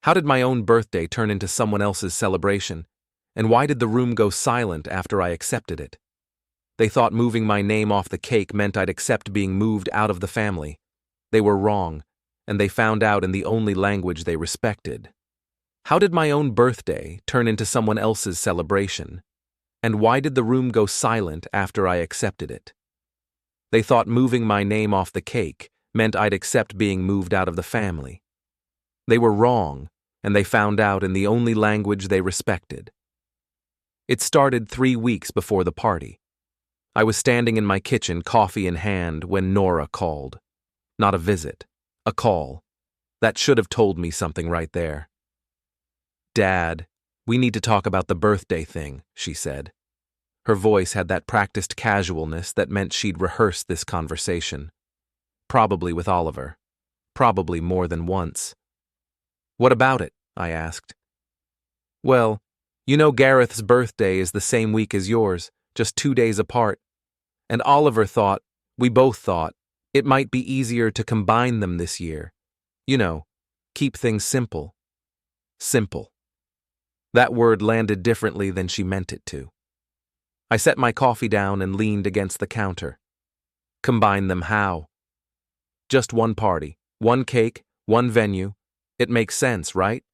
How did my own birthday turn into someone else's celebration? And why did the room go silent after I accepted it? They thought moving my name off the cake meant I'd accept being moved out of the family. They were wrong, and they found out in the only language they respected. How did my own birthday turn into someone else's celebration? And why did the room go silent after I accepted it? They thought moving my name off the cake meant I'd accept being moved out of the family. They were wrong, and they found out in the only language they respected. It started 3 weeks before the party. I was standing in my kitchen, coffee in hand, when Nora called. Not a visit, a call. That should have told me something right there. "Dad, we need to talk about the birthday thing," she said. Her voice had that practiced casualness that meant she'd rehearsed this conversation. Probably with Oliver. Probably more than once. "What about it?" I asked. "Well, you know Gareth's birthday is the same week as yours, just 2 days apart. And Oliver thought, we both thought, it might be easier to combine them this year. You know, keep things simple." Simple. That word landed differently than she meant it to. I set my coffee down and leaned against the counter. Combine them how? Just one party, one cake, one venue. It makes sense, right?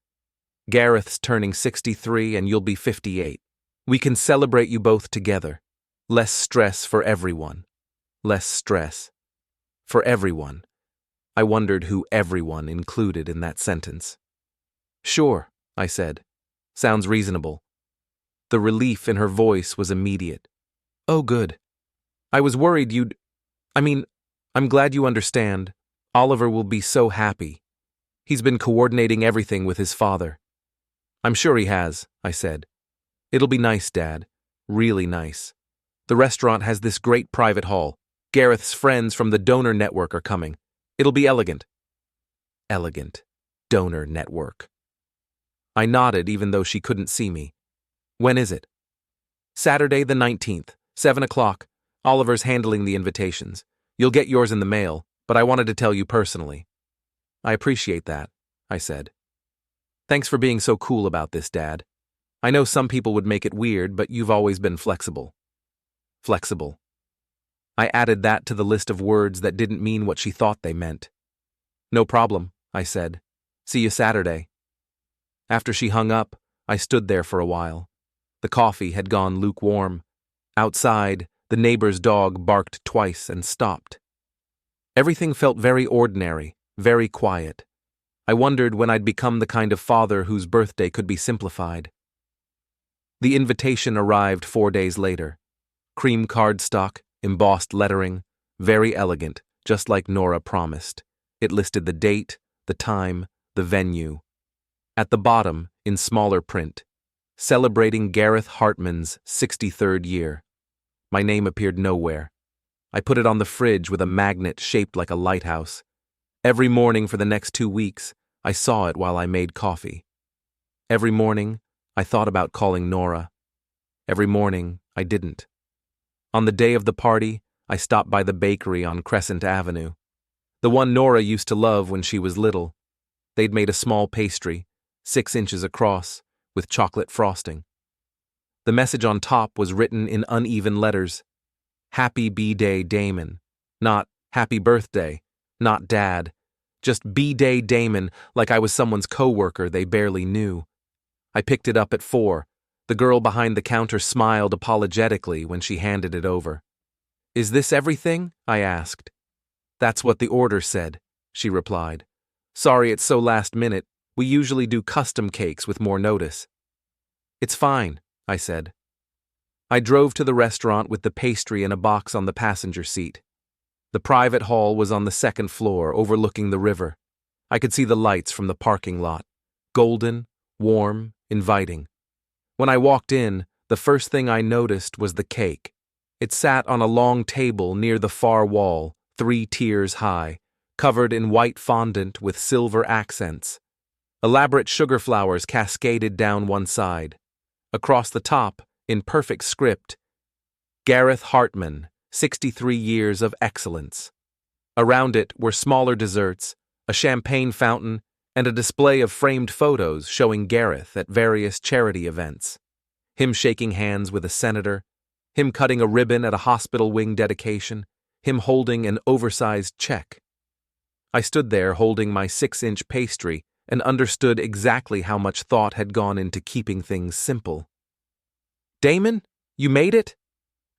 Gareth's turning 63 and you'll be 58. We can celebrate you both together. Less stress for everyone. Less stress. For everyone. I wondered who everyone included in that sentence. "Sure," I said. "Sounds reasonable." The relief in her voice was immediate. "Oh, good. I was worried I'm glad you understand. Oliver will be so happy. He's been coordinating everything with his father." "I'm sure he has," I said. "It'll be nice, Dad. Really nice. The restaurant has this great private hall. Gareth's friends from the donor network are coming. It'll be elegant." Elegant. Donor network. I nodded even though she couldn't see me. "When is it?" "Saturday the 19th, 7 o'clock. Oliver's handling the invitations. You'll get yours in the mail, but I wanted to tell you personally." "I appreciate that," I said. "Thanks for being so cool about this, Dad. I know some people would make it weird, but you've always been flexible." Flexible. I added that to the list of words that didn't mean what she thought they meant. "No problem," I said. "See you Saturday." After she hung up, I stood there for a while. The coffee had gone lukewarm. Outside, the neighbor's dog barked twice and stopped. Everything felt very ordinary, very quiet. I wondered when I'd become the kind of father whose birthday could be simplified. The invitation arrived 4 days later. Cream cardstock, embossed lettering, very elegant, just like Nora promised. It listed the date, the time, the venue. At the bottom, in smaller print, celebrating Gareth Hartman's 63rd year. My name appeared nowhere. I put it on the fridge with a magnet shaped like a lighthouse. Every morning for the next 2 weeks, I saw it while I made coffee. Every morning, I thought about calling Nora. Every morning, I didn't. On the day of the party, I stopped by the bakery on Crescent Avenue. The one Nora used to love when she was little. They'd made a small pastry, 6 inches across, with chocolate frosting. The message on top was written in uneven letters. Happy B-Day Damon. Not happy birthday. Not Dad. Just B-Day Damon, like I was someone's coworker they barely knew. I picked it up at 4. The girl behind the counter smiled apologetically when she handed it over. "Is this everything?" I asked. "That's what the order said," she replied. "Sorry it's so last minute. We usually do custom cakes with more notice." "It's fine," I said. I drove to the restaurant with the pastry in a box on the passenger seat. The private hall was on the 2nd floor, overlooking the river. I could see the lights from the parking lot. Golden, warm, inviting. When I walked in, the first thing I noticed was the cake. It sat on a long table near the far wall, 3 tiers high, covered in white fondant with silver accents. Elaborate sugar flowers cascaded down one side. Across the top, in perfect script, Gareth Hartman, 63 years of excellence. Around it were smaller desserts, a champagne fountain, and a display of framed photos showing Gareth at various charity events. Him shaking hands with a senator, him cutting a ribbon at a hospital wing dedication, him holding an oversized check. I stood there holding my 6-inch pastry and understood exactly how much thought had gone into keeping things simple. "Damon, you made it?"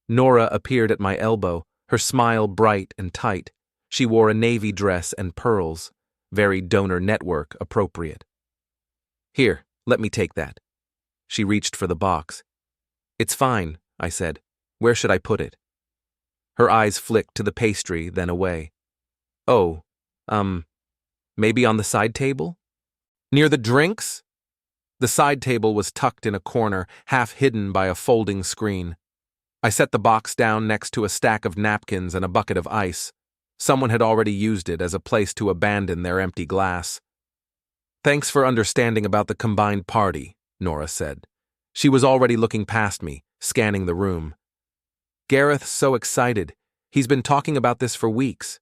Nora appeared at my elbow, her smile bright and tight. She wore a navy dress and pearls, very donor network appropriate. "Here, let me take that." She reached for the box. "It's fine," I said. "Where should I put it?" Her eyes flicked to the pastry, then away. "Oh, maybe on the side table? Near the drinks?" The side table was tucked in a corner, half hidden by a folding screen. I set the box down next to a stack of napkins and a bucket of ice. Someone had already used it as a place to abandon their empty glass. "Thanks for understanding about the combined party," Nora said. She was already looking past me, scanning the room. "Gareth's so excited. He's been talking about this for weeks."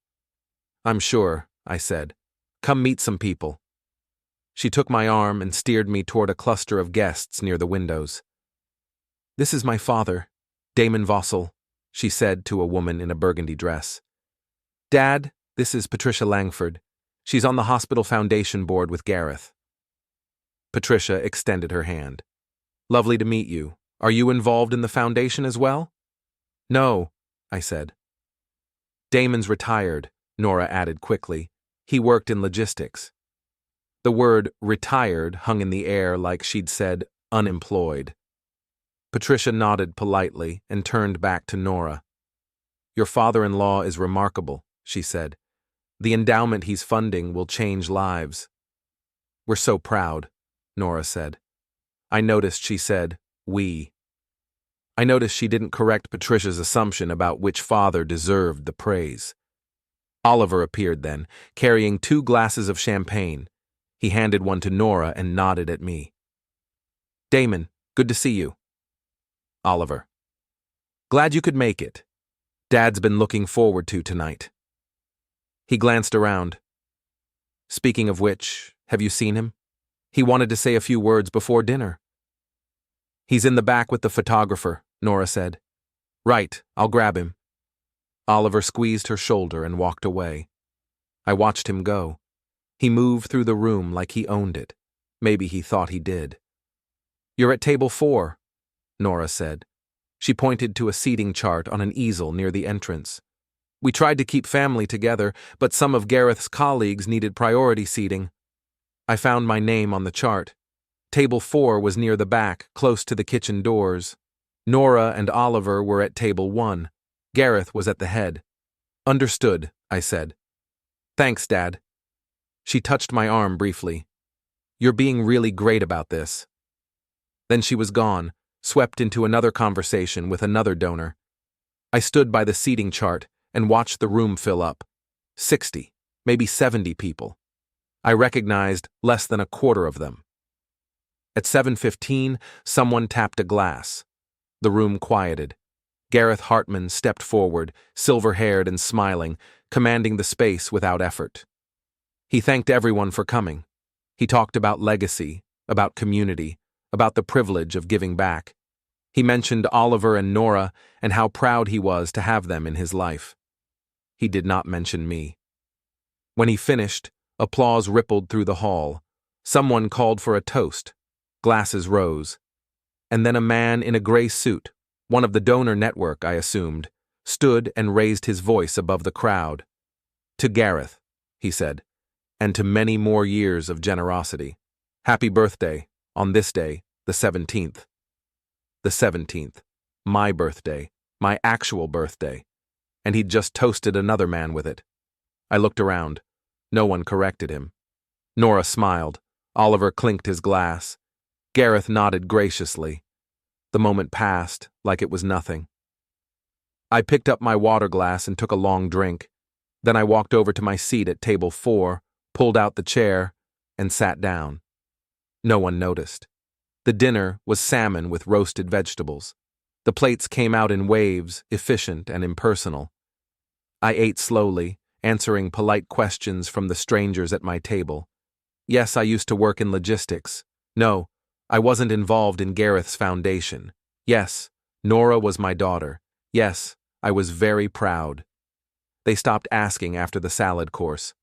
"I'm sure," I said. "Come meet some people." She took my arm and steered me toward a cluster of guests near the windows. "This is my father, Damon Vossel," she said to a woman in a burgundy dress. "Dad, this is Patricia Langford. She's on the hospital foundation board with Gareth." Patricia extended her hand. "Lovely to meet you. Are you involved in the foundation as well?" "No," I said. "Damon's retired," Nora added quickly. "He worked in logistics." The word retired hung in the air like she'd said unemployed. Patricia nodded politely and turned back to Nora. "Your father-in-law is remarkable," she said. "The endowment he's funding will change lives." "We're so proud," Nora said. I noticed she said, "we." I noticed she didn't correct Patricia's assumption about which father deserved the praise. Oliver appeared then, carrying 2 glasses of champagne. He handed one to Nora and nodded at me. "Damon, good to see you." Oliver: "Glad you could make it. Dad's been looking forward to tonight." He glanced around. "Speaking of which, have you seen him? He wanted to say a few words before dinner." "He's in the back with the photographer," Nora said. "Right, I'll grab him." Oliver squeezed her shoulder and walked away. I watched him go. He moved through the room like he owned it. Maybe he thought he did. "You're at table 4, Nora said. She pointed to a seating chart on an easel near the entrance. "We tried to keep family together, but some of Gareth's colleagues needed priority seating." I found my name on the chart. Table 4 was near the back, close to the kitchen doors. Nora and Oliver were at table 1. Gareth was at the head. "Understood," I said. "Thanks, Dad." She touched my arm briefly. "You're being really great about this." Then she was gone, swept into another conversation with another donor. I stood by the seating chart and watched the room fill up. 60, maybe 70 people. I recognized less than a quarter of them. At 7:15, someone tapped a glass. The room quieted. Gareth Hartman stepped forward, silver-haired and smiling, commanding the space without effort. He thanked everyone for coming. He talked about legacy, about community, about the privilege of giving back. He mentioned Oliver and Nora and how proud he was to have them in his life. He did not mention me. When he finished, applause rippled through the hall. Someone called for a toast. Glasses rose. And then a man in a gray suit, one of the donor network, I assumed, stood and raised his voice above the crowd. "To Gareth," he said, "and to many more years of generosity. Happy birthday, on this day, the 17th. The 17th. My birthday. My actual birthday. And he'd just toasted another man with it. I looked around. No one corrected him. Nora smiled. Oliver clinked his glass. Gareth nodded graciously. The moment passed like it was nothing. I picked up my water glass and took a long drink. Then I walked over to my seat at table 4, pulled out the chair, and sat down. No one noticed. The dinner was salmon with roasted vegetables. The plates came out in waves, efficient and impersonal. I ate slowly, answering polite questions from the strangers at my table. Yes, I used to work in logistics. No, I wasn't involved in Gareth's foundation. Yes, Nora was my daughter. Yes, I was very proud. They stopped asking after the salad course.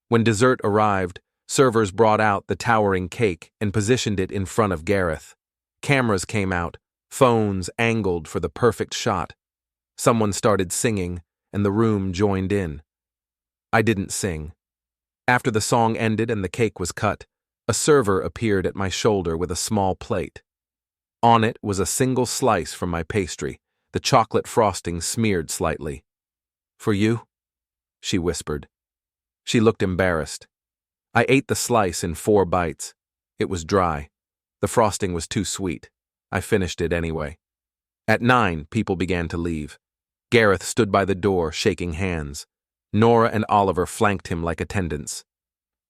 When dessert arrived, servers brought out the towering cake and positioned it in front of Gareth. Cameras came out, phones angled for the perfect shot. Someone started singing, and the room joined in. I didn't sing. After the song ended and the cake was cut, a server appeared at my shoulder with a small plate. On it was a single slice from my pastry, the chocolate frosting smeared slightly. "For you?" she whispered. She looked embarrassed. I ate the slice in 4 bites. It was dry. The frosting was too sweet. I finished it anyway. At 9, people began to leave. Gareth stood by the door, shaking hands. Nora and Oliver flanked him like attendants.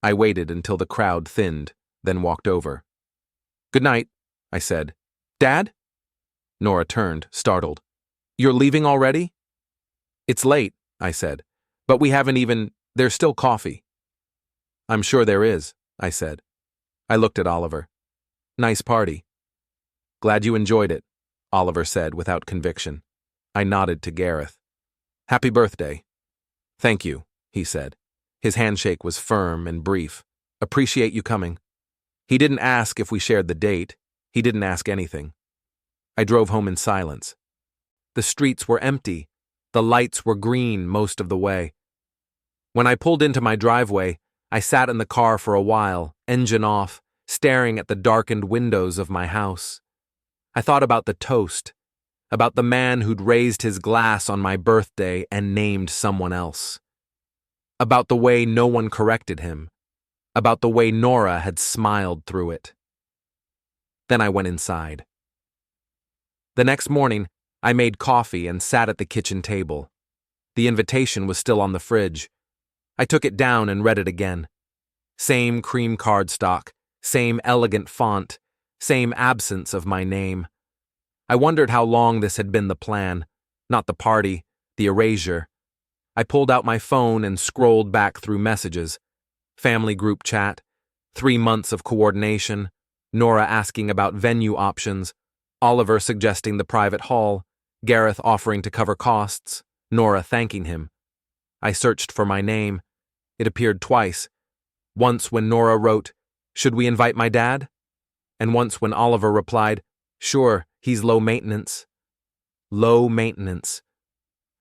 I waited until the crowd thinned, then walked over. "Good night," I said. "Dad?" Nora turned, startled. "You're leaving already?" "It's late," I said, "but we haven't even— there's still coffee." "I'm sure there is," I said. I looked at Oliver. "Nice party." "Glad you enjoyed it," Oliver said without conviction. I nodded to Gareth. "Happy birthday." "Thank you," he said. His handshake was firm and brief. "Appreciate you coming." He didn't ask if we shared the date. He didn't ask anything. I drove home in silence. The streets were empty. The lights were green most of the way. When I pulled into my driveway, I sat in the car for a while, engine off, staring at the darkened windows of my house. I thought about the toast, about the man who'd raised his glass on my birthday and named someone else, about the way no one corrected him, about the way Nora had smiled through it. Then I went inside. The next morning, I made coffee and sat at the kitchen table. The invitation was still on the fridge. I took it down and read it again. Same cream cardstock, same elegant font, same absence of my name. I wondered how long this had been the plan, not the party, the erasure. I pulled out my phone and scrolled back through messages. Family group chat, 3 months of coordination, Nora asking about venue options, Oliver suggesting the private hall, Gareth offering to cover costs, Nora thanking him. I searched for my name. It appeared twice. Once when Nora wrote, "Should we invite my dad?" And once when Oliver replied, "Sure, he's low maintenance." Low maintenance.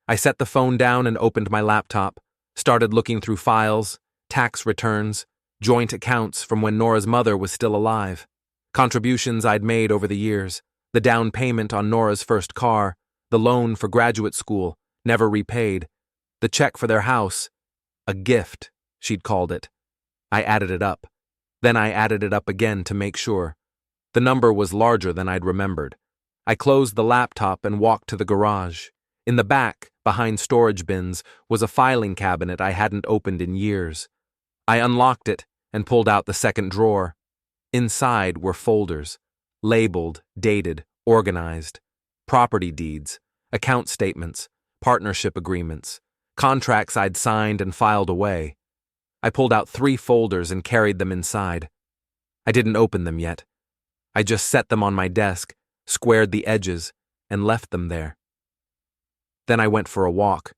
I set the phone down and opened my laptop, started looking through files, tax returns, joint accounts from when Nora's mother was still alive, contributions I'd made over the years, the down payment on Nora's first car, the loan for graduate school, never repaid, the check for their house, a gift, she'd called it. I added it up. Then I added it up again to make sure. The number was larger than I'd remembered. I closed the laptop and walked to the garage. In the back, behind storage bins, was a filing cabinet I hadn't opened in years. I unlocked it and pulled out the second drawer. Inside were folders, labeled, dated, organized, property deeds, account statements, partnership agreements, contracts I'd signed and filed away. I pulled out 3 folders and carried them inside. I didn't open them yet. I just set them on my desk, squared the edges, and left them there. Then I went for a walk.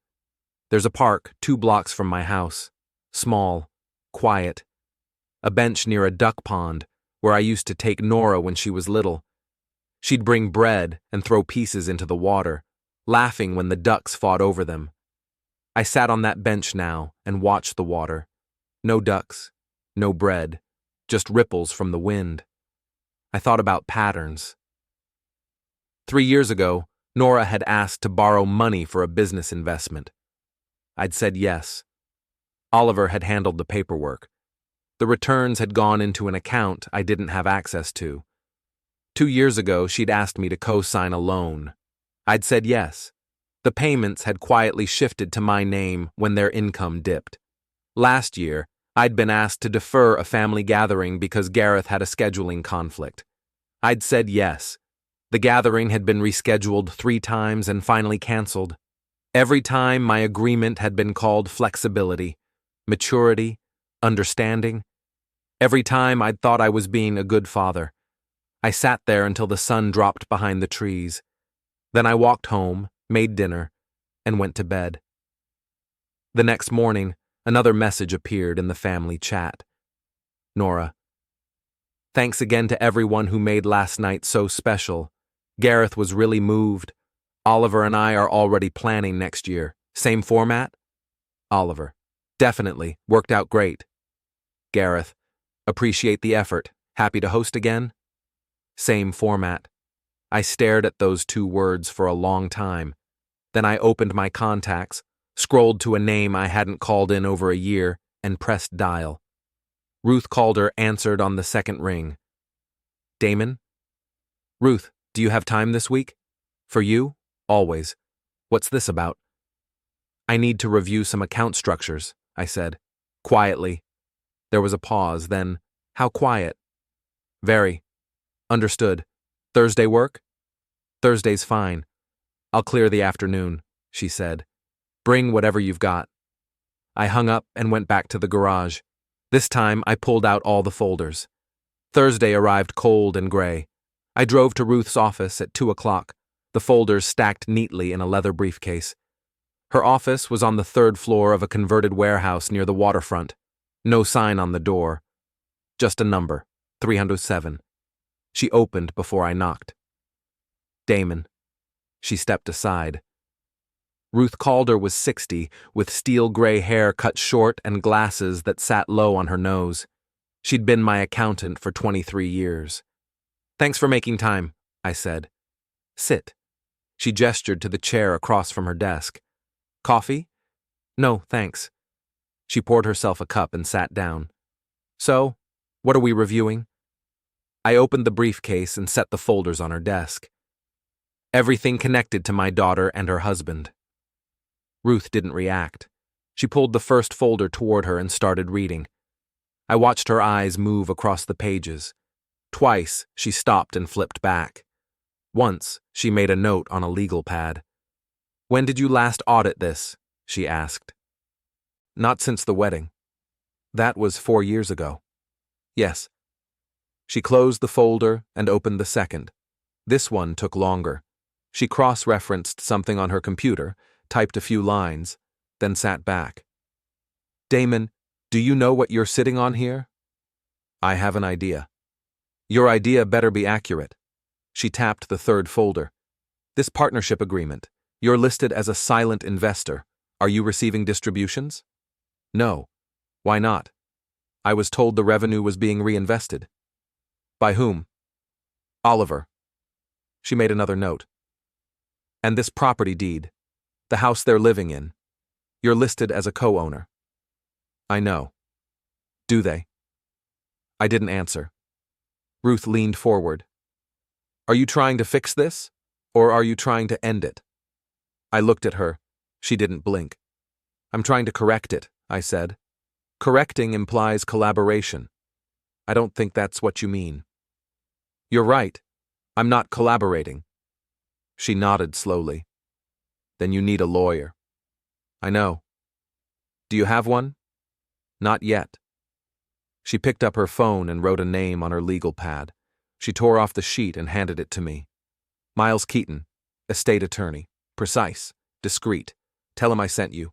There's a park 2 blocks from my house. Small, quiet. A bench near a duck pond where I used to take Nora when she was little. She'd bring bread and throw pieces into the water, laughing when the ducks fought over them. I sat on that bench now and watched the water. No ducks, no bread, just ripples from the wind. I thought about patterns. 3 years ago, Nora had asked to borrow money for a business investment. I'd said yes. Oliver had handled the paperwork. The returns had gone into an account I didn't have access to. 2 years ago, she'd asked me to co-sign a loan. I'd said yes. The payments had quietly shifted to my name when their income dipped. Last year, I'd been asked to defer a family gathering because Gareth had a scheduling conflict. I'd said yes. The gathering had been rescheduled 3 times and finally canceled. Every time my agreement had been called flexibility, maturity, understanding. Every time I'd thought I was being a good father. I sat there until the sun dropped behind the trees. Then I walked home, made dinner, and went to bed. The next morning, another message appeared in the family chat. Nora. Thanks again to everyone who made last night so special. Gareth was really moved. Oliver and I are already planning next year. Same format? Oliver. Definitely. Worked out great. Gareth. Appreciate the effort. Happy to host again? Same format. I stared at those two words for a long time. Then I opened my contacts, scrolled to a name I hadn't called in over a year, and pressed dial. Ruth Calder answered on the second ring. Damon? Ruth, do you have time this week? For you? Always. What's this about? I need to review some account structures, I said, quietly. There was a pause, then, how quiet? Very. Understood. Thursday work? Thursday's fine. I'll clear the afternoon, she said. Bring whatever you've got. I hung up and went back to the garage. This time I pulled out all the folders. Thursday arrived cold and gray. I drove to Ruth's office at 2 o'clock, the folders stacked neatly in a leather briefcase. Her office was on the third floor of a converted warehouse near the waterfront. No sign on the door. Just a number, 307. She opened before I knocked. Damon. She stepped aside. Ruth Calder was 60, with steel gray hair cut short and glasses that sat low on her nose. She'd been my accountant for 23 years. Thanks for making time, I said. Sit. She gestured to the chair across from her desk. Coffee? No, thanks. She poured herself a cup and sat down. So, what are we reviewing? I opened the briefcase and set the folders on her desk. Everything connected to my daughter and her husband. Ruth didn't react. She pulled the first folder toward her and started reading. I watched her eyes move across the pages. Twice, she stopped and flipped back. Once, she made a note on a legal pad. When did you last audit this? She asked. Not since the wedding. That was 4 years ago. Yes. She closed the folder and opened the second. This one took longer. She cross-referenced something on her computer, typed a few lines, then sat back. Damon, do you know what you're sitting on here? I have an idea. Your idea better be accurate. She tapped the third folder. This partnership agreement. You're listed as a silent investor. Are you receiving distributions? No. Why not? I was told the revenue was being reinvested. By whom? Oliver. She made another note. And this property deed. The house they're living in. You're listed as a co-owner. I know. Do they? I didn't answer. Ruth leaned forward. Are you trying to fix this, or are you trying to end it? I looked at her. She didn't blink. I'm trying to correct it, I said. Correcting implies collaboration. I don't think that's what you mean. You're right. I'm not collaborating. She nodded slowly. Then you need a lawyer. I know. Do you have one? Not yet. She picked up her phone and wrote a name on her legal pad. She tore off the sheet and handed it to me. Miles Keaton, estate attorney. Precise, discreet. Tell him I sent you.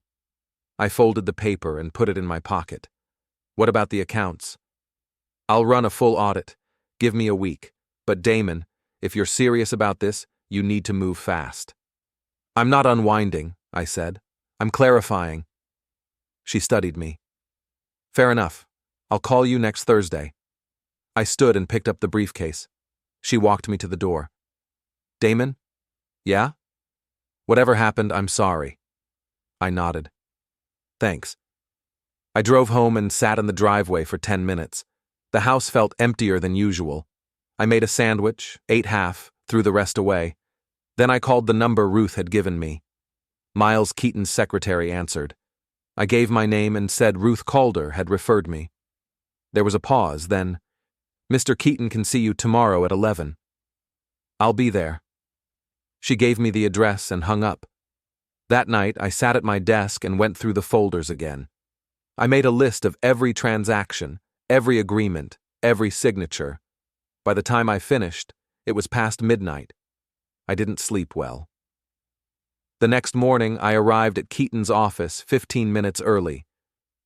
I folded the paper and put it in my pocket. What about the accounts? I'll run a full audit. Give me a week. But Damon, if you're serious about this, you need to move fast. I'm not unwinding, I said. I'm clarifying. She studied me. Fair enough. I'll call you next Thursday. I stood and picked up the briefcase. She walked me to the door. Damon? Yeah? Whatever happened, I'm sorry. I nodded. Thanks. I drove home and sat in the driveway for 10 minutes. The house felt emptier than usual. I made a sandwich, ate half, threw the rest away. Then I called the number Ruth had given me. Miles Keaton's secretary answered. I gave my name and said Ruth Calder had referred me. There was a pause, then, Mr. Keaton can see you tomorrow at 11. I'll be there. She gave me the address and hung up. That night, I sat at my desk and went through the folders again. I made a list of every transaction, Every agreement, every signature. By the time I finished, it was past midnight. I didn't sleep well. The next morning, I arrived at Keaton's office 15 minutes early.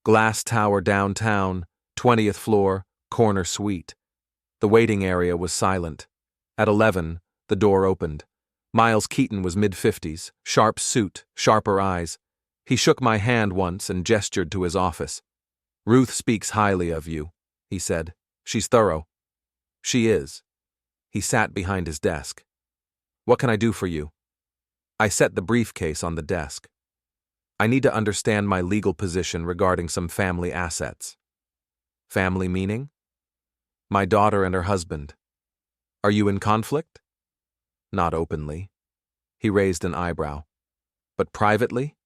Glass tower downtown, 20th floor, corner suite. The waiting area was silent. At 11, the door opened. Miles Keaton was mid-50s, sharp suit, sharper eyes. He shook my hand once and gestured to his office. "Ruth speaks highly of you," he said. "She's thorough." "She is." He sat behind his desk. "What can I do for you?" I set the briefcase on the desk. "I need to understand my legal position regarding some family assets." "Family meaning?" "My daughter and her husband." "Are you in conflict?" "Not openly." He raised an eyebrow. "But privately?"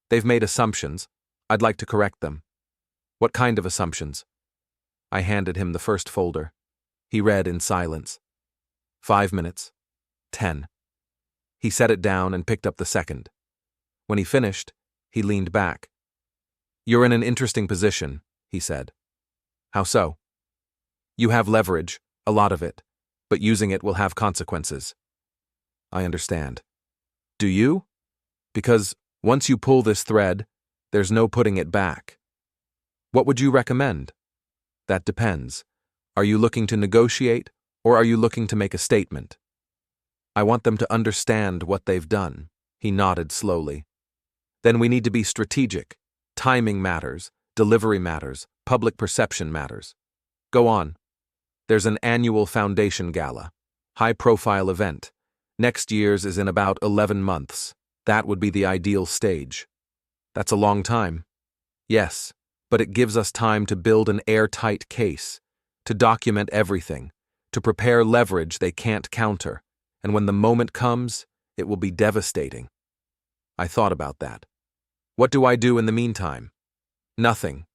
"They've made assumptions. I'd like to correct them." "What kind of assumptions?" I handed him the first folder. He read in silence. 5 minutes. 10. He set it down and picked up the second. When he finished, he leaned back. "You're in an interesting position," he said. "How so?" "You have leverage, a lot of it, but using it will have consequences." "I understand." "Do you?" "Because once you pull this thread, there's no putting it back." "What would you recommend?" "That depends. Are you looking to negotiate, or are you looking to make a statement?" "I want them to understand what they've done." He nodded slowly. "Then we need to be strategic. Timing matters, delivery matters, public perception matters. Go on." "There's an annual foundation gala. High-profile event. Next year's is in about 11 months. That would be the ideal stage." "That's a long time." "Yes, but it gives us time to build an airtight case, to document everything, to prepare leverage they can't counter, and when the moment comes, it will be devastating." I thought about that. "What do I do in the meantime?" "Nothing.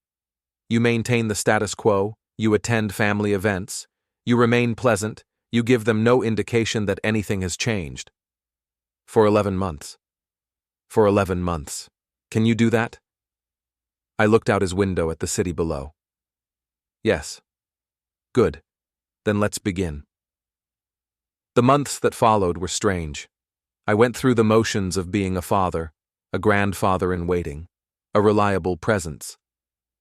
You maintain the status quo, you attend family events, you remain pleasant, you give them no indication that anything has changed." "For 11 months." "For 11 months. Can you do that?" I looked out his window at the city below. "Yes." "Good. Then let's begin." The months that followed were strange. I went through the motions of being a father, a grandfather in waiting, a reliable presence.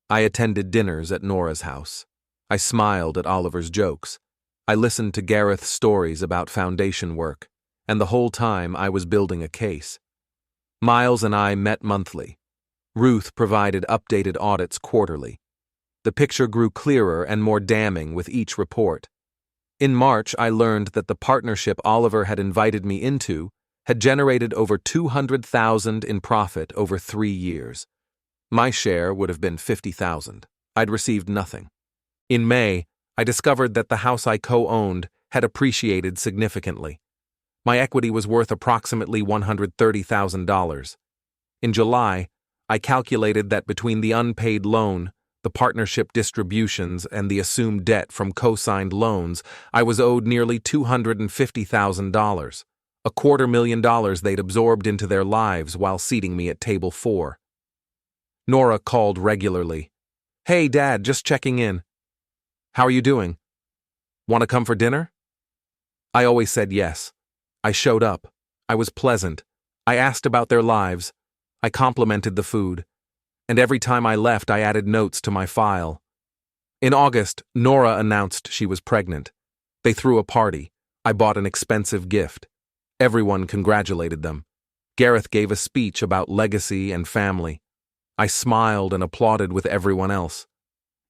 I attended dinners at Nora's house. I smiled at Oliver's jokes. I listened to Gareth's stories about foundation work, and the whole time I was building a case. Miles and I met monthly. Ruth provided updated audits quarterly. The picture grew clearer and more damning with each report. In March, I learned that the partnership Oliver had invited me into had generated over $200,000 in profit over 3 years. My share would have been $50,000. I'd received nothing. In May, I discovered that the house I co-owned had appreciated significantly. My equity was worth approximately $130,000. In July, I calculated that between the unpaid loan, the partnership distributions, and the assumed debt from co-signed loans, I was owed nearly $250,000, $250,000 they'd absorbed into their lives while seating me at table 4. Nora called regularly. "Hey, Dad, just checking in. How are you doing? Want to come for dinner?" I always said yes. I showed up. I was pleasant. I asked about their lives. I complimented the food. And every time I left, I added notes to my file. In August, Nora announced she was pregnant. They threw a party. I bought an expensive gift. Everyone congratulated them. Gareth gave a speech about legacy and family. I smiled and applauded with everyone else.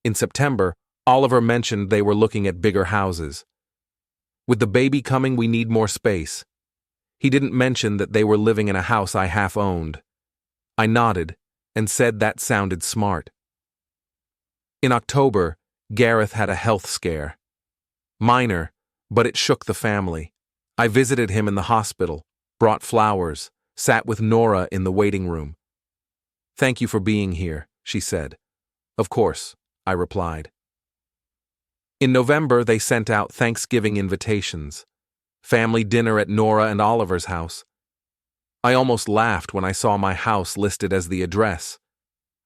In September, Oliver mentioned they were looking at bigger houses. "With the baby coming, we need more space." He didn't mention that they were living in a house I half-owned. I nodded and said that sounded smart. In October, Gareth had a health scare. Minor, but it shook the family. I visited him in the hospital, brought flowers, sat with Nora in the waiting room. "Thank you for being here," she said. "Of course," I replied. In November, they sent out Thanksgiving invitations. Family dinner at Nora and Oliver's house. I almost laughed when I saw my house listed as the address.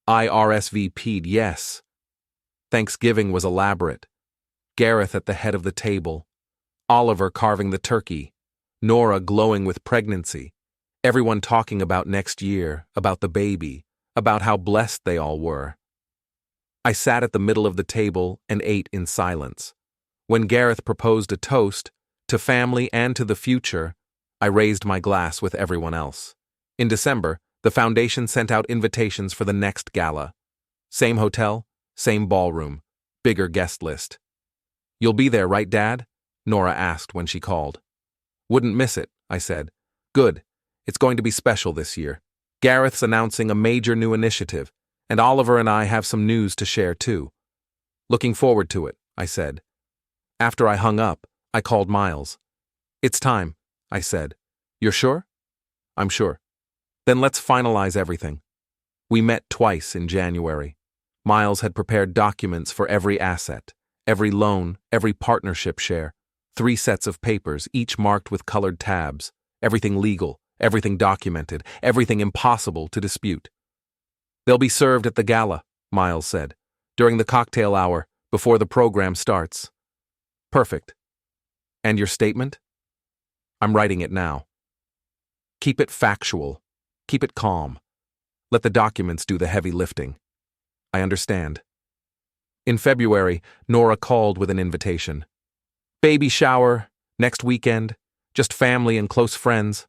I RSVP'd yes. Thanksgiving was elaborate. Gareth at the head of the table, Oliver carving the turkey, Nora glowing with pregnancy, everyone talking about next year, about the baby, about how blessed they all were. I sat at the middle of the table and ate in silence. When Gareth proposed a toast, to family and to the future, I raised my glass with everyone else. In December, the foundation sent out invitations for the next gala. Same hotel, same ballroom, bigger guest list. "You'll be there, right, Dad?" Nora asked when she called. "Wouldn't miss it," I said. "Good. It's going to be special this year. Gareth's announcing a major new initiative, and Oliver and I have some news to share too." "Looking forward to it," I said. After I hung up, I called Miles. "It's time," I said. "You're sure?" "I'm sure." "Then let's finalize everything." We met twice in January. Miles had prepared documents for every asset, every loan, every partnership share, 3 sets of papers, each marked with colored tabs, everything legal, everything documented, everything impossible to dispute. "They'll be served at the gala," Miles said, "during the cocktail hour, before the program starts." "Perfect. And your statement?" "I'm writing it now." "Keep it factual. Keep it calm. Let the documents do the heavy lifting." "I understand." In February, Nora called with an invitation. "Baby shower, next weekend, just family and close friends."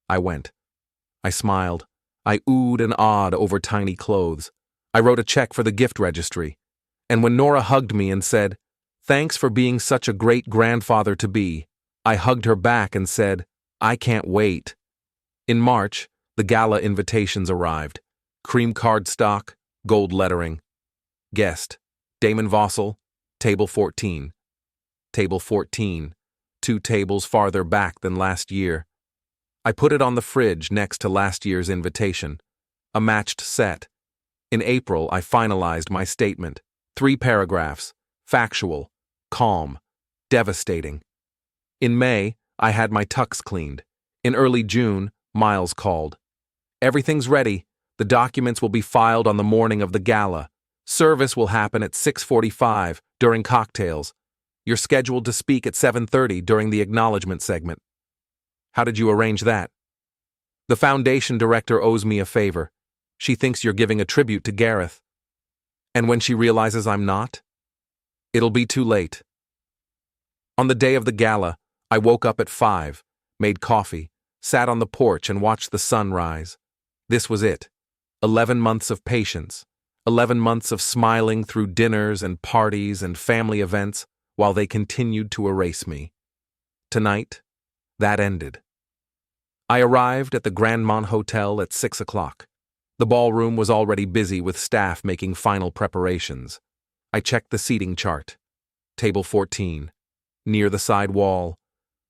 I went. I smiled. I oohed and awed over tiny clothes. I wrote a check for the gift registry. And when Nora hugged me and said, "Thanks for being such a great grandfather-to-be," I hugged her back and said, "I can't wait." In March, the gala invitations arrived. Cream cardstock, gold lettering. Guest, Damon Vossel, table 14. Table 14, 2 tables farther back than last year. I put it on the fridge next to last year's invitation. A matched set. In April, I finalized my statement. 3 paragraphs. Factual, calm, devastating. In May, I had my tux cleaned. In early June, Miles called. "Everything's ready. The documents will be filed on the morning of the gala. Service will happen at 6:45 during cocktails. You're scheduled to speak at 7:30 during the acknowledgement segment." "How did you arrange that?" "The foundation director owes me a favor. She thinks you're giving a tribute to Gareth." "And when she realizes I'm not?" "It'll be too late." On the day of the gala, I woke up at 5, made coffee, sat on the porch and watched the sun rise. This was it. 11 months of patience. 11 months of smiling through dinners and parties and family events while they continued to erase me. Tonight, that ended. I arrived at the Grandmont Hotel at 6 o'clock. The ballroom was already busy with staff making final preparations. I checked the seating chart. Table 14. Near the side wall.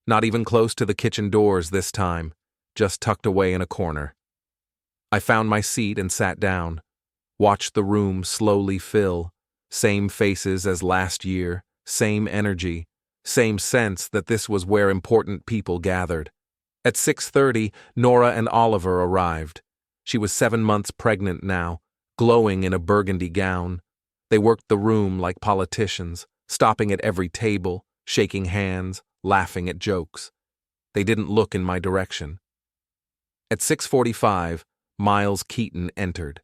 Not even close to the kitchen doors this time, just tucked away in a corner. I found my seat and sat down. Watched the room slowly fill. Same faces as last year, same energy, same sense that this was where important people gathered. At 6:30, Nora and Oliver arrived. She was 7 months pregnant now, glowing in a burgundy gown. They worked the room like politicians, stopping at every table, shaking hands, laughing at jokes. They didn't look in my direction. At 6:45, Miles Keaton entered.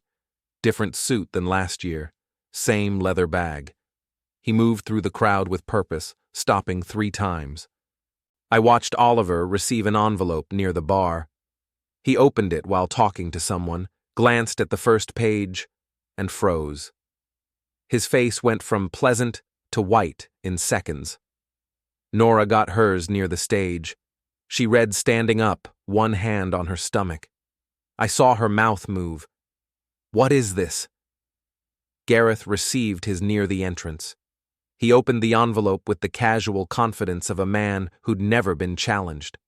Different suit than last year, same leather bag. He moved through the crowd with purpose, stopping 3 times. I watched Oliver receive an envelope near the bar. He opened it while talking to someone, glanced at the first page, and froze. His face went from pleasant to white in seconds. Nora got hers near the stage. She read standing up, one hand on her stomach. I saw her mouth move. "What is this?" Gareth received his near the entrance. He opened the envelope with the casual confidence of a man who'd never been challenged.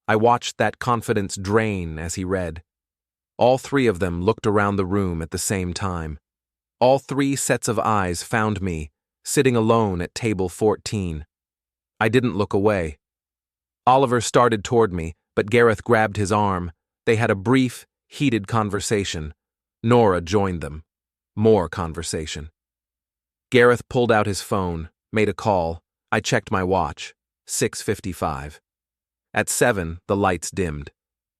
I watched that confidence drain as he read. All 3 of them looked around the room at the same time. All 3 sets of eyes found me, sitting alone at table 14. I didn't look away. Oliver started toward me, but Gareth grabbed his arm. They had a brief, heated conversation. Nora joined them. More conversation. Gareth pulled out his phone, made a call. I checked my watch. 6:55. At 7, the lights dimmed.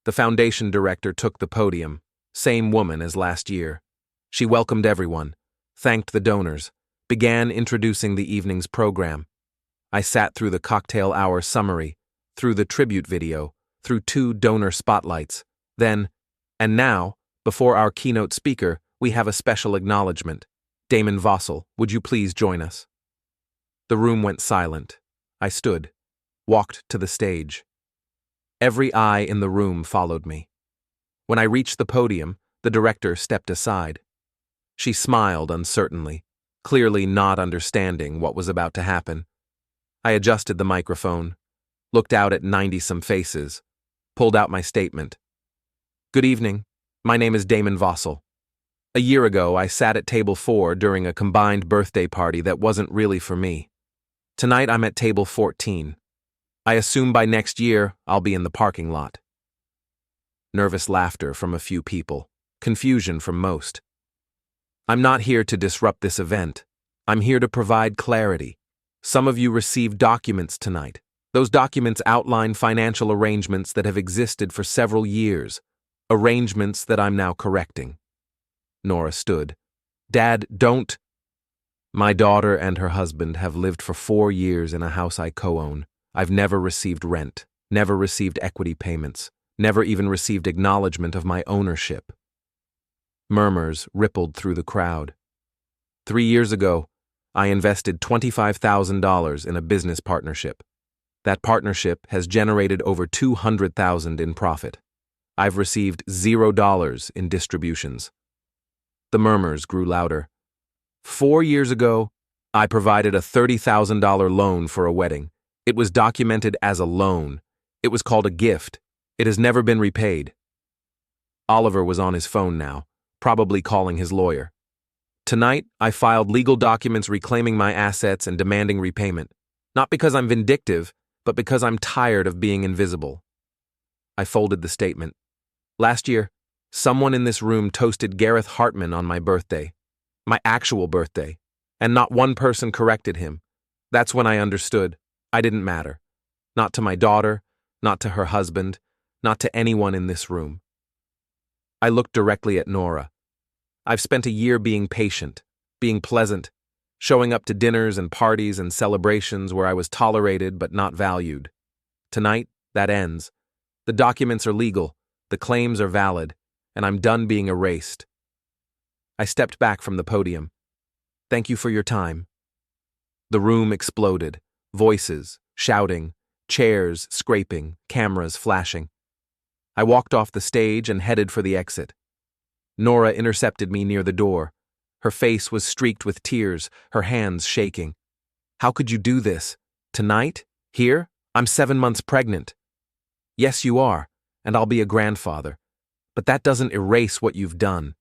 The foundation director took the podium, same woman as last year. She welcomed everyone, thanked the donors, began introducing the evening's program. I sat through the cocktail hour summary, through the tribute video, through 2 donor spotlights. Then, and now, before our keynote speaker, we have a special acknowledgement. Damon, would you please join us? The room went silent. I stood, walked to the stage. Every eye in the room followed me. When I reached the podium, the director stepped aside. She smiled uncertainly, clearly not understanding what was about to happen. I adjusted the microphone, looked out at 90-some faces, pulled out my statement. Good evening. My name is Damon. A year ago, I sat at table 4 during a combined birthday party that wasn't really for me. Tonight, I'm at table 14. I assume by next year, I'll be in the parking lot. Nervous laughter from a few people, confusion from most. I'm not here to disrupt this event. I'm here to provide clarity. Some of you received documents tonight. Those documents outline financial arrangements that have existed for several years, arrangements that I'm now correcting. Nora stood. Dad, don't. My daughter and her husband have lived for 4 years in a house I co-own. I've never received rent, never received equity payments, never even received acknowledgement of my ownership. Murmurs rippled through the crowd. 3 years ago, I invested $25,000 in a business partnership. That partnership has generated over $200,000 in profit. I've received $0 in distributions. The murmurs grew louder. 4 years ago, I provided a $30,000 loan for a wedding. It was documented as a loan. It was called a gift. It has never been repaid. Oliver was on his phone now, probably calling his lawyer. Tonight, I filed legal documents reclaiming my assets and demanding repayment. Not because I'm vindictive, but because I'm tired of being invisible. I folded the statement. Last year, someone in this room toasted Gareth Hartman on my birthday. My actual birthday. And not one person corrected him. That's when I understood. I didn't matter. Not to my daughter, not to her husband, not to anyone in this room. I looked directly at Nora. I've spent a year being patient, being pleasant, showing up to dinners and parties and celebrations where I was tolerated but not valued. Tonight, that ends. The documents are legal, the claims are valid, and I'm done being erased. I stepped back from the podium. Thank you for your time. The room exploded. Voices, shouting, chairs scraping, cameras flashing. I walked off the stage and headed for the exit. Nora intercepted me near the door. Her face was streaked with tears, her hands shaking. How could you do this? Tonight? Here? I'm 7 months pregnant. Yes, you are, and I'll be a grandfather. But that doesn't erase what you've done.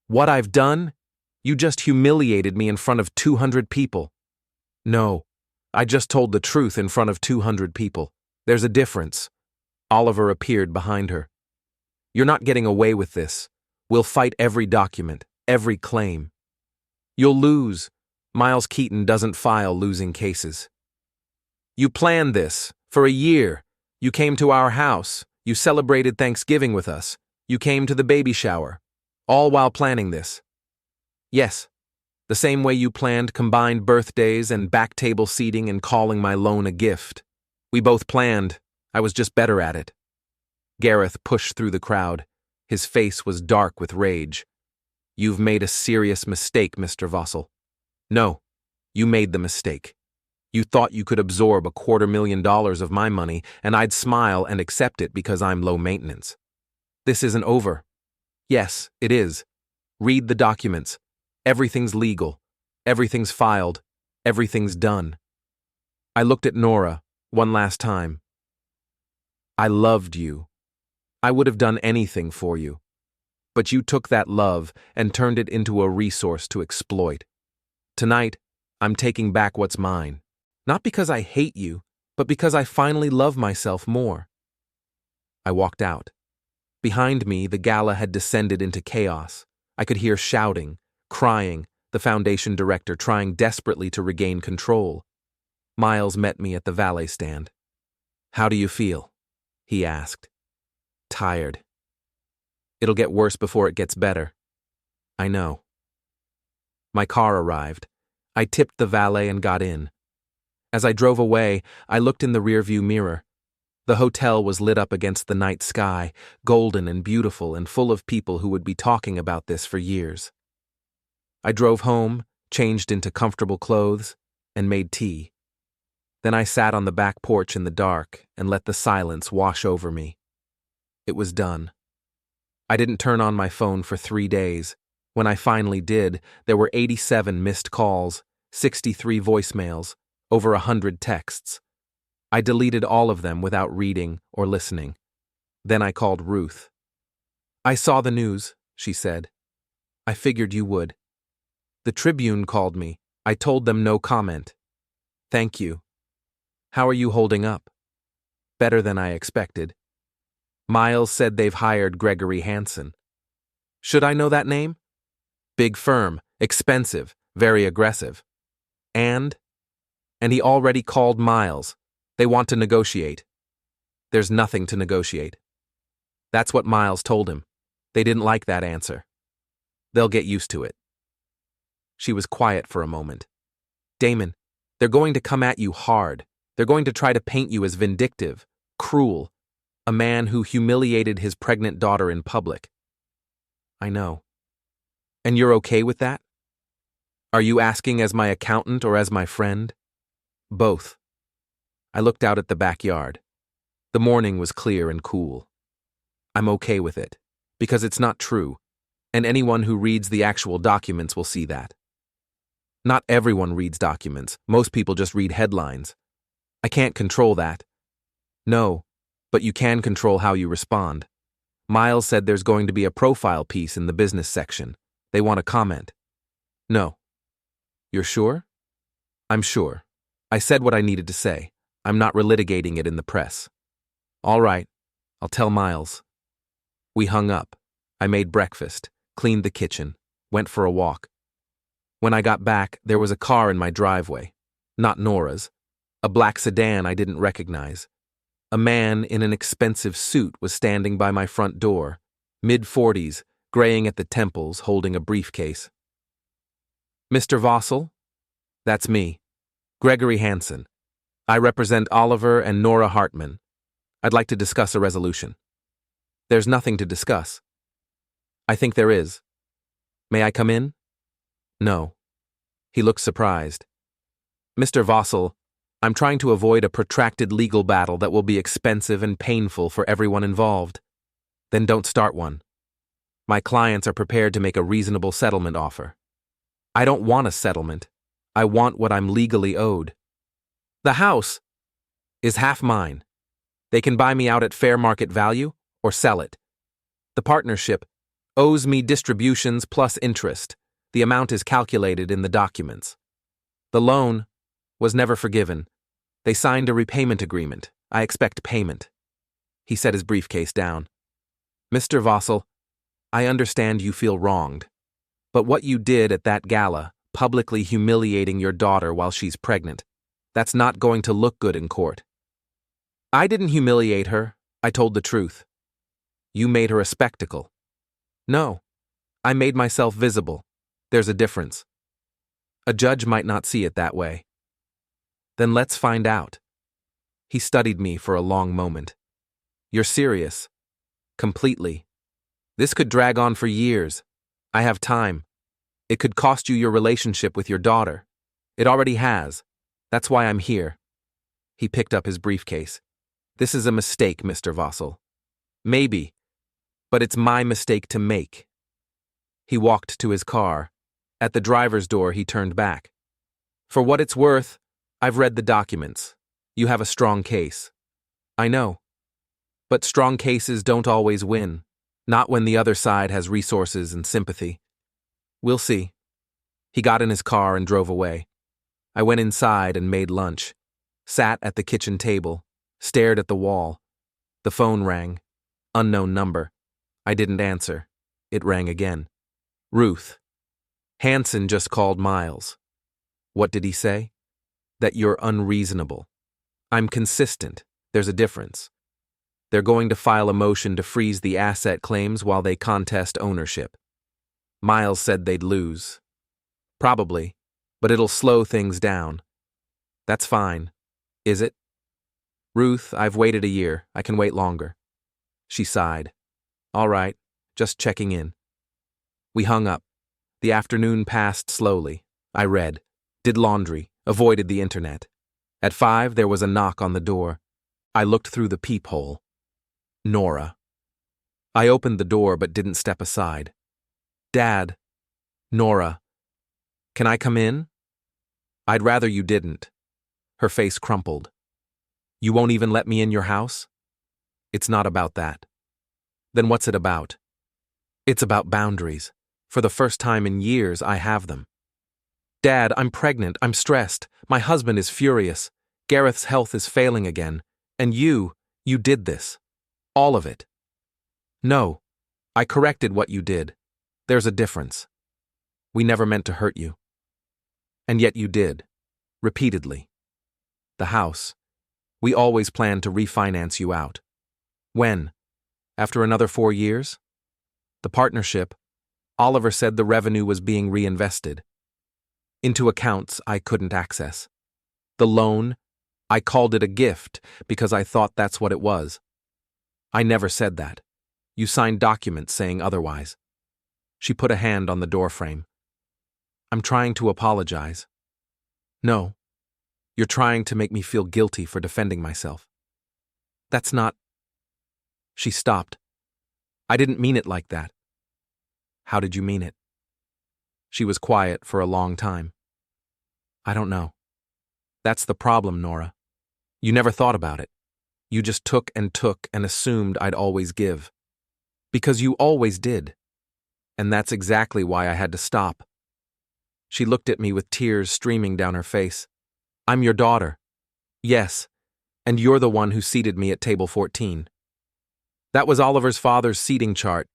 What I've done? You just humiliated me in front of 200 people. No. I just told the truth in front of 200 people. There's a difference. Oliver appeared behind her. You're not getting away with this. We'll fight every document, every claim. You'll lose. Miles Keaton doesn't file losing cases. You planned this for a year. You came to our house. You celebrated Thanksgiving with us. You came to the baby shower. All while planning this. Yes. The same way you planned combined birthdays and back table seating and calling my loan a gift. We both planned. I was just better at it. Gareth pushed through the crowd. His face was dark with rage. You've made a serious mistake, Mr. Vossel. No, you made the mistake. You thought you could absorb $250,000 of my money and I'd smile and accept it because I'm low maintenance. This isn't over. Yes, it is. Read the documents. Everything's legal. Everything's filed. Everything's done. I looked at Nora one last time. I loved you. I would have done anything for you. But you took that love and turned it into a resource to exploit. Tonight, I'm taking back what's mine. Not because I hate you, but because I finally love myself more. I walked out. Behind me, the gala had descended into chaos. I could hear shouting, crying, the foundation director trying desperately to regain control. Miles met me at the valet stand. "How do you feel?" he asked. "Tired. It'll get worse before it gets better." "I know." My car arrived. I tipped the valet and got in. As I drove away, I looked in the rearview mirror. The hotel was lit up against the night sky, golden and beautiful and full of people who would be talking about this for years. I drove home, changed into comfortable clothes, and made tea. Then I sat on the back porch in the dark and let the silence wash over me. It was done. I didn't turn on my phone for 3 days. When I finally did, there were 87 missed calls, 63 voicemails, over 100 texts. I deleted all of them without reading or listening. Then I called Ruth. "I saw the news," she said. "I figured you would." "The Tribune called me. I told them no comment." "Thank you." "How are you holding up?" "Better than I expected." "Miles said they've hired Gregory Hansen." "Should I know that name?" "Big firm, expensive, very aggressive." And he already called Miles. They want to negotiate." "There's nothing to negotiate." That's what Miles told him. They didn't like that answer. "They'll get used to it." She was quiet for a moment. "Damon, they're going to come at you hard. They're going to try to paint you as vindictive, cruel, a man who humiliated his pregnant daughter in public." "I know." "And you're okay with that? Are you asking as my accountant or as my friend?" "Both." I looked out at the backyard. The morning was clear and cool. "I'm okay with it, because it's not true, and anyone who reads the actual documents will see that." "Not everyone reads documents. Most people just read headlines." "I can't control that." "No, but you can control how you respond. Miles said there's going to be a profile piece in the business section. They want a comment." "No." "You're sure?" "I'm sure. I said what I needed to say. I'm not relitigating it in the press." "All right. I'll tell Miles." We hung up. I made breakfast, cleaned the kitchen, went for a walk. When I got back, there was a car in my driveway. Not Nora's. A black sedan I didn't recognize. A man in an expensive suit was standing by my front door, mid-40s, graying at the temples, holding a briefcase. "Mr. Vossel?" "That's me. Gregory Hansen. I represent Oliver and Nora Hartman. I'd like to discuss a resolution." "There's nothing to discuss." "I think there is." "May I come in?" "No." He looked surprised. "Mr. Vossel, I'm trying to avoid a protracted legal battle that will be expensive and painful for everyone involved." "Then don't start one. My clients are prepared to make a reasonable settlement offer." "I don't want a settlement. I want what I'm legally owed." "The house is half mine. They can buy me out at fair market value or sell it. The partnership owes me distributions plus interest. The amount is calculated in the documents. The loan was never forgiven. They signed a repayment agreement. I expect payment." He set his briefcase down. "Mr. Vossel, I understand you feel wronged. But what you did at that gala, publicly humiliating your daughter while she's pregnant, that's not going to look good in court." "I didn't humiliate her. I told the truth." "You made her a spectacle." "No. I made myself visible. There's a difference." "A judge might not see it that way." "Then let's find out." He studied me for a long moment. "You're serious?" "Completely. This could drag on for years. I have time. It could cost you your relationship with your daughter. It already has. That's why I'm here." He picked up his briefcase. "This is a mistake, Mr. Vossel." "Maybe, but it's my mistake to make." He walked to his car. At the driver's door, he turned back. "For what it's worth, I've read the documents. You have a strong case." "I know. But strong cases don't always win, not when the other side has resources and sympathy. We'll see." He got in his car and drove away. I went inside and made lunch, sat at the kitchen table, stared at the wall. The phone rang. Unknown number. I didn't answer. It rang again. "Ruth." Hanson just called Miles. What did he say? That you're unreasonable. I'm consistent. There's a difference. They're going to file a motion to freeze the asset claims while they contest ownership. Miles said they'd lose. Probably, but it'll slow things down. That's fine. Is it? Ruth, I've waited a year. I can wait longer. She sighed. All right, just checking in. We hung up. The afternoon passed slowly. I read, did laundry, avoided the internet. At 5, there was a knock on the door. I looked through the peephole. Nora. I opened the door but didn't step aside. Dad. Nora. Can I come in? I'd rather you didn't. Her face crumpled. You won't even let me in your house? It's not about that. Then what's it about? It's about boundaries. For the first time in years, I have them. Dad, I'm pregnant. I'm stressed. My husband is furious. Gareth's health is failing again. And you did this. All of it. No. I corrected what you did. There's a difference. We never meant to hurt you. And yet you did. Repeatedly. The house. We always planned to refinance you out. When? After another 4 years? The partnership. Oliver said the revenue was being reinvested. Into accounts I couldn't access. The loan. I called it a gift because I thought that's what it was. I never said that. You signed documents saying otherwise. She put a hand on the doorframe. I'm trying to apologize. No. You're trying to make me feel guilty for defending myself. That's not... She stopped. I didn't mean it like that. How did you mean it? She was quiet for a long time. I don't know. That's the problem, Nora. You never thought about it. You just took and assumed I'd always give. Because you always did. And that's exactly why I had to stop. She looked at me with tears streaming down her face. I'm your daughter. Yes, and you're the one who seated me at table 14. That was Oliver's father's seating chart.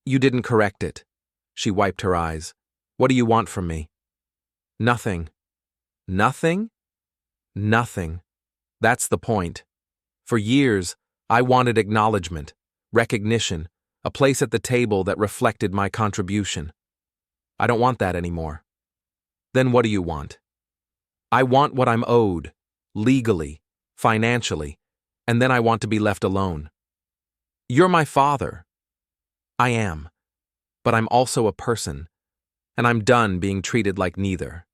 You didn't correct it. She wiped her eyes. What do you want from me? Nothing. Nothing? Nothing. That's the point. For years, I wanted acknowledgement, recognition, a place at the table that reflected my contribution. I don't want that anymore. Then what do you want? I want what I'm owed, legally, financially, and then I want to be left alone. You're my father. I am. But I'm also a person, and I'm done being treated like neither.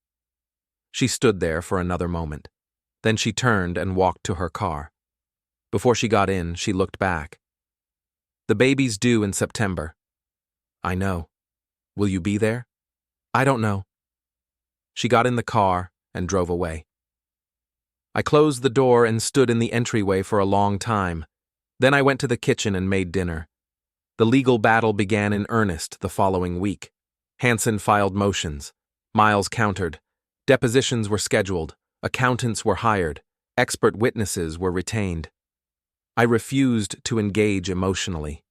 She stood there for another moment. Then she turned and walked to her car. Before she got in, she looked back. The baby's due in September. I know. Will you be there? I don't know. She got in the car and drove away. I closed the door and stood in the entryway for a long time. Then I went to the kitchen and made dinner. The legal battle began in earnest the following week. Hanson filed motions. Miles countered. Depositions were scheduled. Accountants were hired. Expert witnesses were retained. I refused to engage emotionally.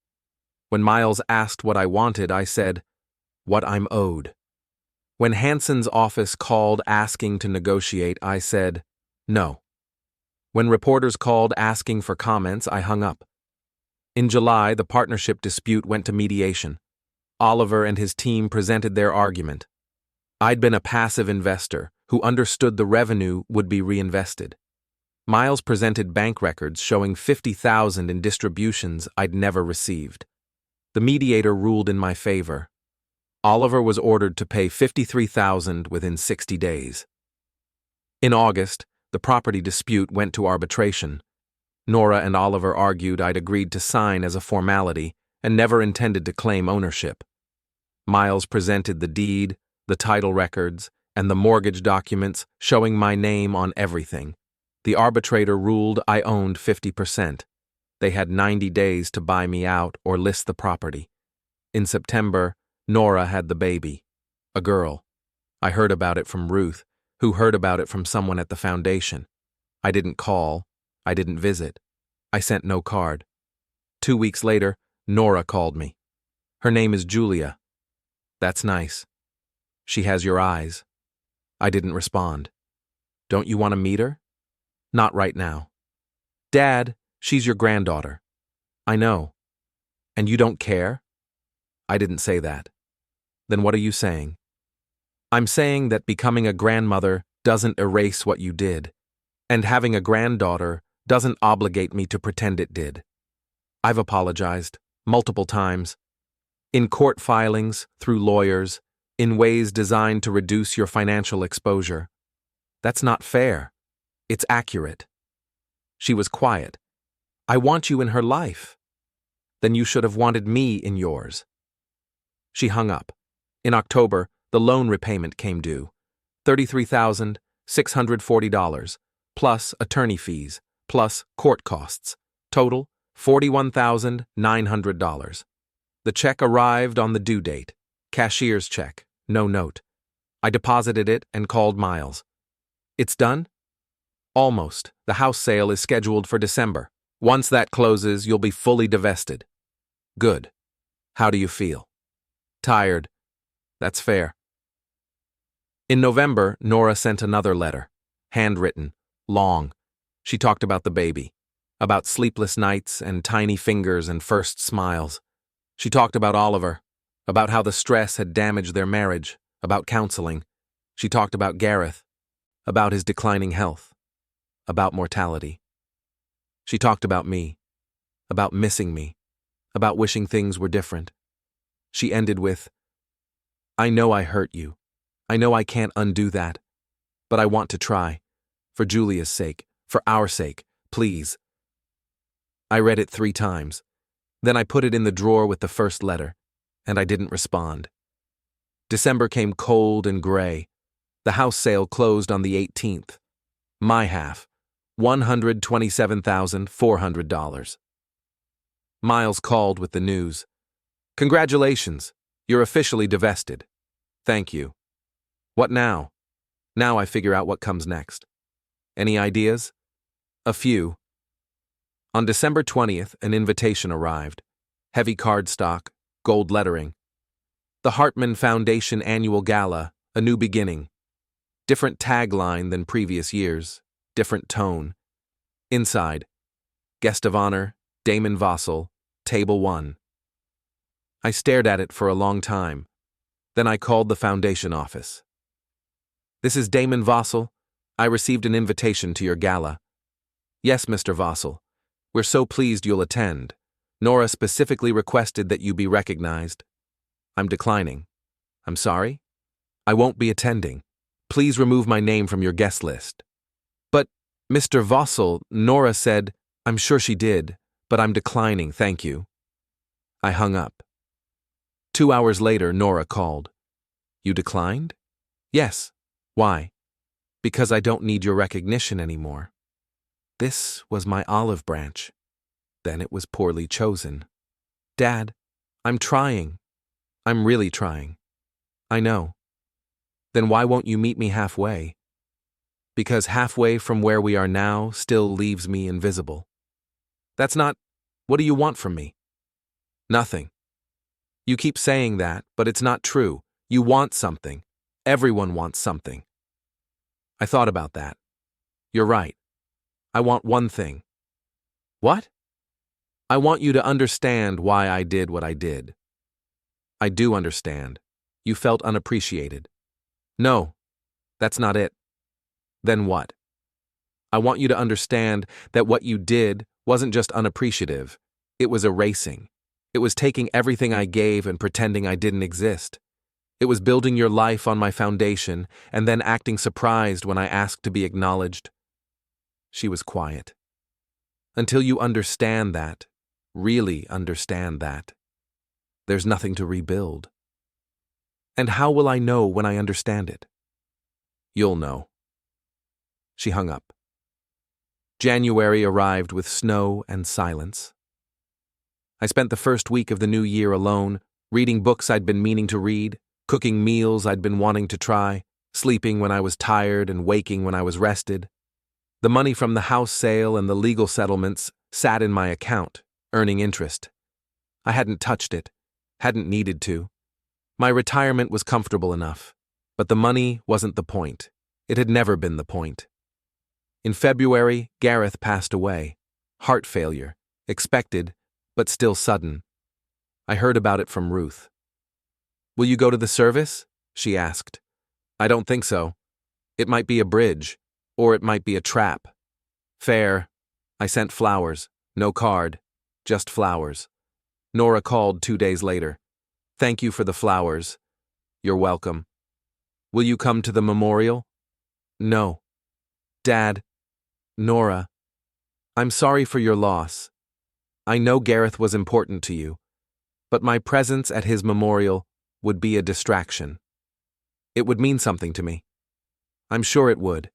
When Miles asked what I wanted, I said, what I'm owed. When Hanson's office called asking to negotiate, I said, no. When reporters called asking for comments, I hung up. In July, the partnership dispute went to mediation. Oliver and his team presented their argument. I'd been a passive investor who understood the revenue would be reinvested. Miles presented bank records showing $50,000 in distributions I'd never received. The mediator ruled in my favor. Oliver was ordered to pay $53,000 within 60 days. In August, the property dispute went to arbitration. Nora and Oliver argued I'd agreed to sign as a formality and never intended to claim ownership. Miles presented the deed, the title records, and the mortgage documents showing my name on everything. The arbitrator ruled I owned 50%. They had 90 days to buy me out or list the property. In September, Nora had the baby, a girl. I heard about it from Ruth, who heard about it from someone at the foundation. I didn't call. I didn't visit. I sent no card. 2 weeks later, Nora called me. Her name is Julia. That's nice. She has your eyes. I didn't respond. Don't you want to meet her? Not right now. Dad, she's your granddaughter. I know. And you don't care? I didn't say that. Then what are you saying? I'm saying that becoming a grandmother doesn't erase what you did, and having a granddaughter doesn't obligate me to pretend it did. I've apologized, multiple times. In court filings, through lawyers, in ways designed to reduce your financial exposure. That's not fair. It's accurate. She was quiet. I want you in her life. Then you should have wanted me in yours. She hung up. In October, the loan repayment came due. $33,640, plus attorney fees, plus court costs. Total, $41,900. The check arrived on the due date. Cashier's check, no note. I deposited it and called Miles. It's done? Almost. The house sale is scheduled for December. Once that closes, you'll be fully divested. Good. How do you feel? Tired. That's fair. In November, Nora sent another letter. Handwritten. Long. She talked about the baby. About sleepless nights and tiny fingers and first smiles. She talked about Oliver. About how the stress had damaged their marriage. About counseling. She talked about Gareth. About his declining health. About mortality. She talked about me. About missing me. About wishing things were different. She ended with, I know I hurt you. I know I can't undo that. But I want to try. For Julia's sake. For our sake. Please. I read it 3 times. Then I put it in the drawer with the first letter. And I didn't respond. December came cold and gray. The house sale closed on the 18th. My half. $127,400. Miles called with the news. Congratulations. You're officially divested. Thank you. What now? Now I figure out what comes next. Any ideas? A few. On December 20th, an invitation arrived. Heavy cardstock, gold lettering. The Hartman Foundation Annual Gala, a new beginning. Different tagline than previous years. Different tone. Inside. Guest of honor, Damon Vossel, Table 1. I stared at it for a long time. Then I called the foundation office. This is Damon Vossel. I received an invitation to your gala. Yes, Mr. Vossel. We're so pleased you'll attend. Nora specifically requested that you be recognized. I'm declining. I'm sorry? I won't be attending. Please remove my name from your guest list. But, Mr. Vossel, Nora said, I'm sure she did, but I'm declining, thank you. I hung up. 2 hours later, Nora called. You declined? Yes. Why? Because I don't need your recognition anymore. This was my olive branch. Then it was poorly chosen. Dad, I'm trying. I'm really trying. I know. Then why won't you meet me halfway? Because halfway from where we are now still leaves me invisible. That's not... What do you want from me? Nothing. You keep saying that, but it's not true. You want something. Everyone wants something. I thought about that. You're right. I want one thing. What? I want you to understand why I did what I did. I do understand. You felt unappreciated. No, that's not it. Then what? I want you to understand that what you did wasn't just unappreciative. It was erasing. It was taking everything I gave and pretending I didn't exist. It was building your life on my foundation and then acting surprised when I asked to be acknowledged. She was quiet. Until you understand that, really understand that, there's nothing to rebuild. And how will I know when I understand it? You'll know. She hung up. January arrived with snow and silence. I spent the first week of the new year alone, reading books I'd been meaning to read, cooking meals I'd been wanting to try, sleeping when I was tired and waking when I was rested. The money from the house sale and the legal settlements sat in my account, earning interest. I hadn't touched it, hadn't needed to. My retirement was comfortable enough. But the money wasn't the point. It had never been the point. In February, Gareth passed away. Heart failure. Expected, but still sudden. I heard about it from Ruth. "Will you go to the service?" she asked. "I don't think so. It might be a bridge, or it might be a trap." "Fair." I sent flowers. No card. Just flowers. Nora called 2 days later. "Thank you for the flowers." "You're welcome." "Will you come to the memorial?" "No." "Dad." "Nora. I'm sorry for your loss. I know Gareth was important to you, but my presence at his memorial would be a distraction. It would mean something to me. I'm sure it would,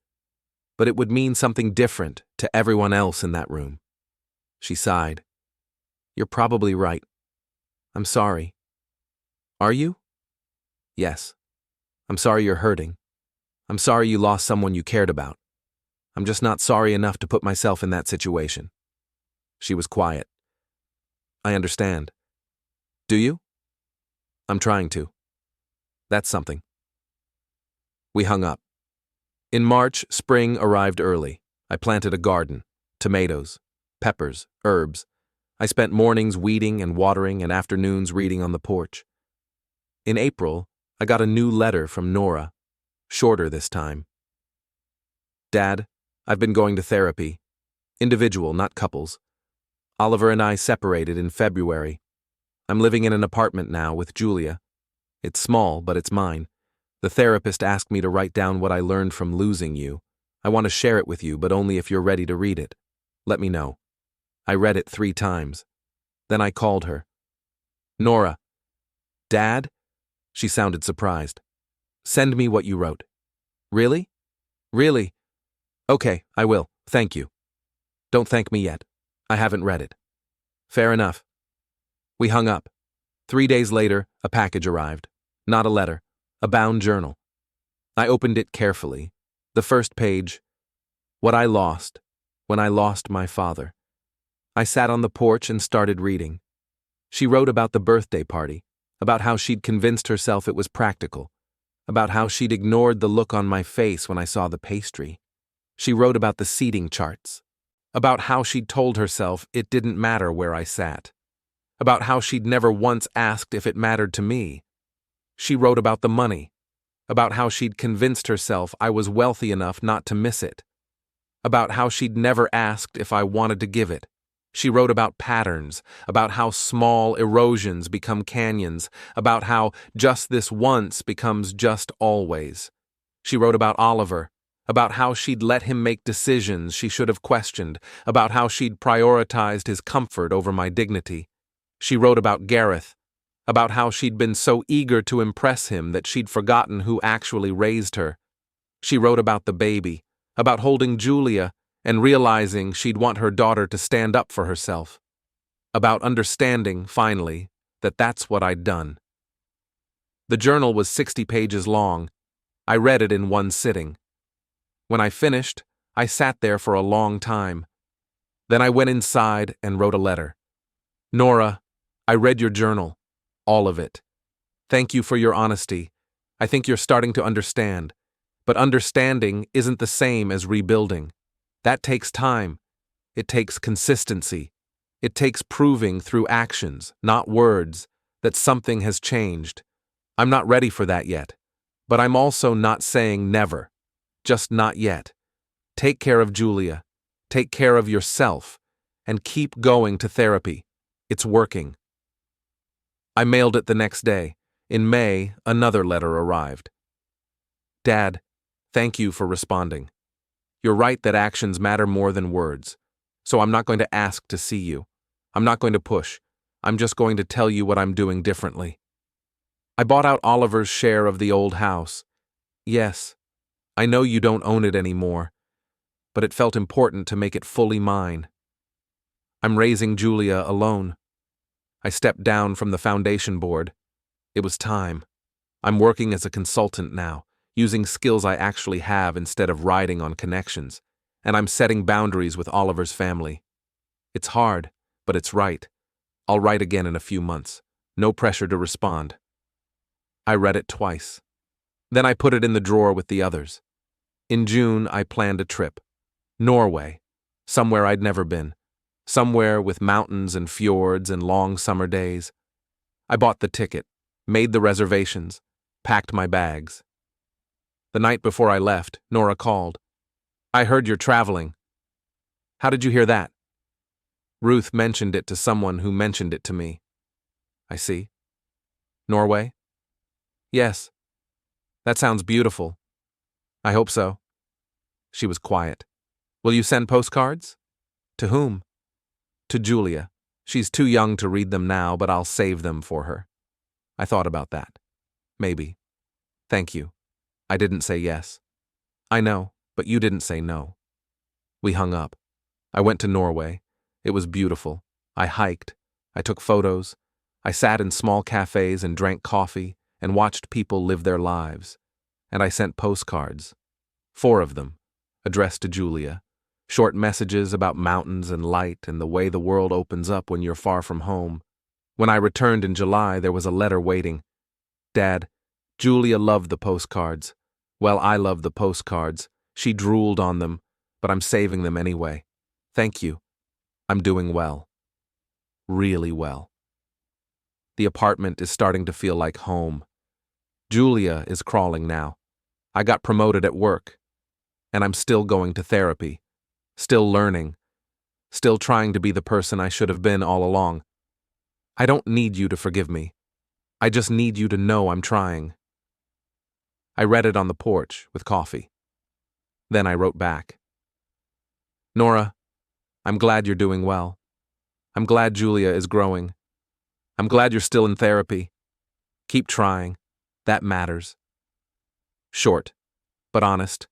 but it would mean something different to everyone else in that room." She sighed. "You're probably right. I'm sorry." "Are you?" "Yes. I'm sorry you're hurting. I'm sorry you lost someone you cared about. I'm just not sorry enough to put myself in that situation." She was quiet. "I understand. Do you?" "I'm trying to. That's something." We hung up. In March, spring arrived early. I planted a garden. Tomatoes, peppers, herbs. I spent mornings weeding and watering and afternoons reading on the porch. In April, I got a new letter from Nora. Shorter this time. "Dad, I've been going to therapy. Individual, not couples. Oliver and I separated in February. I'm living in an apartment now with Julia. It's small, but it's mine. The therapist asked me to write down what I learned from losing you. I want to share it with you, but only if you're ready to read it. Let me know." I read it 3 times. Then I called her. "Nora." "Dad?" She sounded surprised. "Send me what you wrote." "Really?" "Really?" "Okay, I will. Thank you." "Don't thank me yet. I haven't read it." "Fair enough." We hung up. 3 days later, a package arrived. Not a letter, a bound journal. I opened it carefully. The first page, "What I lost when I lost my father." I sat on the porch and started reading. She wrote about the birthday party, about how she'd convinced herself it was practical, about how she'd ignored the look on my face when I saw the pastry. She wrote about the seating charts, about how she'd told herself it didn't matter where I sat, about how she'd never once asked if it mattered to me. She wrote about the money, about how she'd convinced herself I was wealthy enough not to miss it, about how she'd never asked if I wanted to give it. She wrote about patterns, about how small erosions become canyons, about how just this once becomes just always. She wrote about Oliver, about how she'd let him make decisions she should have questioned, about how she'd prioritized his comfort over my dignity. She wrote about Gareth, about how she'd been so eager to impress him that she'd forgotten who actually raised her. She wrote about the baby, about holding Julia and realizing she'd want her daughter to stand up for herself, about understanding, finally, that that's what I'd done. The journal was 60 pages long. I read it in one sitting. When I finished, I sat there for a long time. Then I went inside and wrote a letter. "Nora, I read your journal. All of it. Thank you for your honesty. I think you're starting to understand. But understanding isn't the same as rebuilding. That takes time. It takes consistency. It takes proving through actions, not words, that something has changed. I'm not ready for that yet. But I'm also not saying never. Just not yet. Take care of Julia. Take care of yourself. And keep going to therapy. It's working." I mailed it the next day. In May, another letter arrived. "Dad, thank you for responding. You're right that actions matter more than words. So I'm not going to ask to see you. I'm not going to push. I'm just going to tell you what I'm doing differently. I bought out Oliver's share of the old house. Yes, I know you don't own it anymore, but it felt important to make it fully mine. I'm raising Julia alone. I stepped down from the foundation board. It was time. I'm working as a consultant now, using skills I actually have instead of riding on connections, and I'm setting boundaries with Oliver's family. It's hard, but it's right. I'll write again in a few months. No pressure to respond." I read it twice. Then I put it in the drawer with the others. In June, I planned a trip. Norway. Somewhere I'd never been. Somewhere with mountains and fjords and long summer days. I bought the ticket, made the reservations, packed my bags. The night before I left, Nora called. I heard you're traveling. How did you hear that? Ruth mentioned it to someone who mentioned it to me. I see. Norway? Yes. That sounds beautiful. I hope so. She was quiet. Will you send postcards? To whom? To Julia. She's too young to read them now, but I'll save them for her. I thought about that. Maybe. Thank you. I didn't say yes. I know, but you didn't say no. We hung up. I went to Norway. It was beautiful. I hiked. I took photos. I sat in small cafes and drank coffee and watched people live their lives. And I sent postcards. 4 of them, addressed to Julia. Short messages about mountains and light and the way the world opens up when you're far from home. When I returned in July, there was a letter waiting. Dad, Julia loved the postcards. Well, I love the postcards. She drooled on them, but I'm saving them anyway. Thank you. I'm doing well. Really well. The apartment is starting to feel like home. Julia is crawling now. I got promoted at work. And I'm still going to therapy. Still learning. Still trying to be the person I should have been all along. I don't need you to forgive me. I just need you to know I'm trying. I read it on the porch with coffee. Then I wrote back. Nora, I'm glad you're doing well. I'm glad Julia is growing. I'm glad you're still in therapy. Keep trying. That matters. Short, but honest.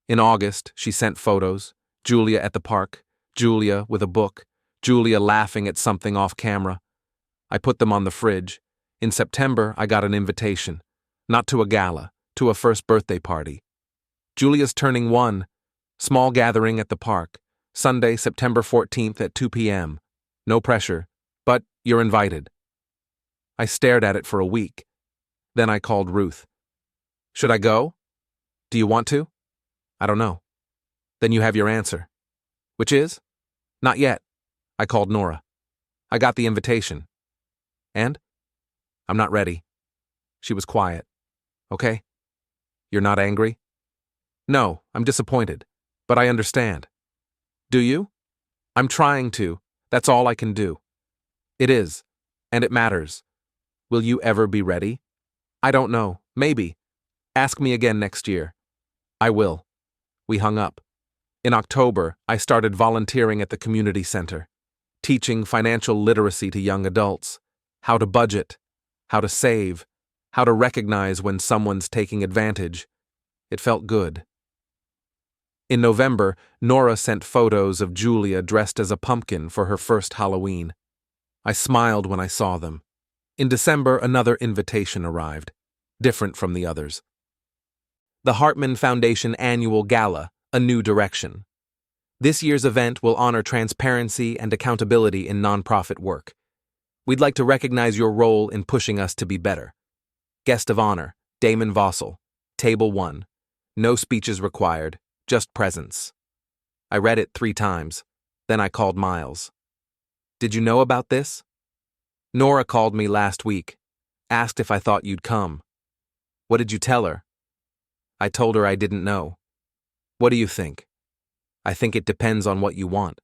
In August, she sent photos. Julia at the park. Julia with a book. Julia laughing at something off camera. I put them on the fridge. In September, I got an invitation. Not to a gala, to a first birthday party. Julia's turning 1. Small gathering at the park. Sunday, September 14th at 2 p.m. No pressure, but you're invited. I stared at it for a week. Then I called Ruth. Should I go? Do you want to? I don't know. Then you have your answer. Which is? Not yet. I called Nora. I got the invitation. And? I'm not ready. She was quiet. Okay? You're not angry? No, I'm disappointed. But I understand. Do you? I'm trying to. That's all I can do. It is. And it matters. Will you ever be ready? I don't know. Maybe. Ask me again next year. I will. We hung up. In October, I started volunteering at the community center, teaching financial literacy to young adults, how to budget, how to save, how to recognize when someone's taking advantage. It felt good. In November, Nora sent photos of Julia dressed as a pumpkin for her first Halloween. I smiled when I saw them. In December, another invitation arrived, different from the others. The Hartman Foundation Annual Gala, A New Direction. This year's event will honor transparency and accountability in nonprofit work. We'd like to recognize your role in pushing us to be better. Guest of honor, Damon, Table 1. No speeches required, just presence. I read it 3 times. Then I called Miles. Did you know about this? Nora called me last week, asked if I thought you'd come. What did you tell her? I told her I didn't know. What do you think? I think it depends on what you want.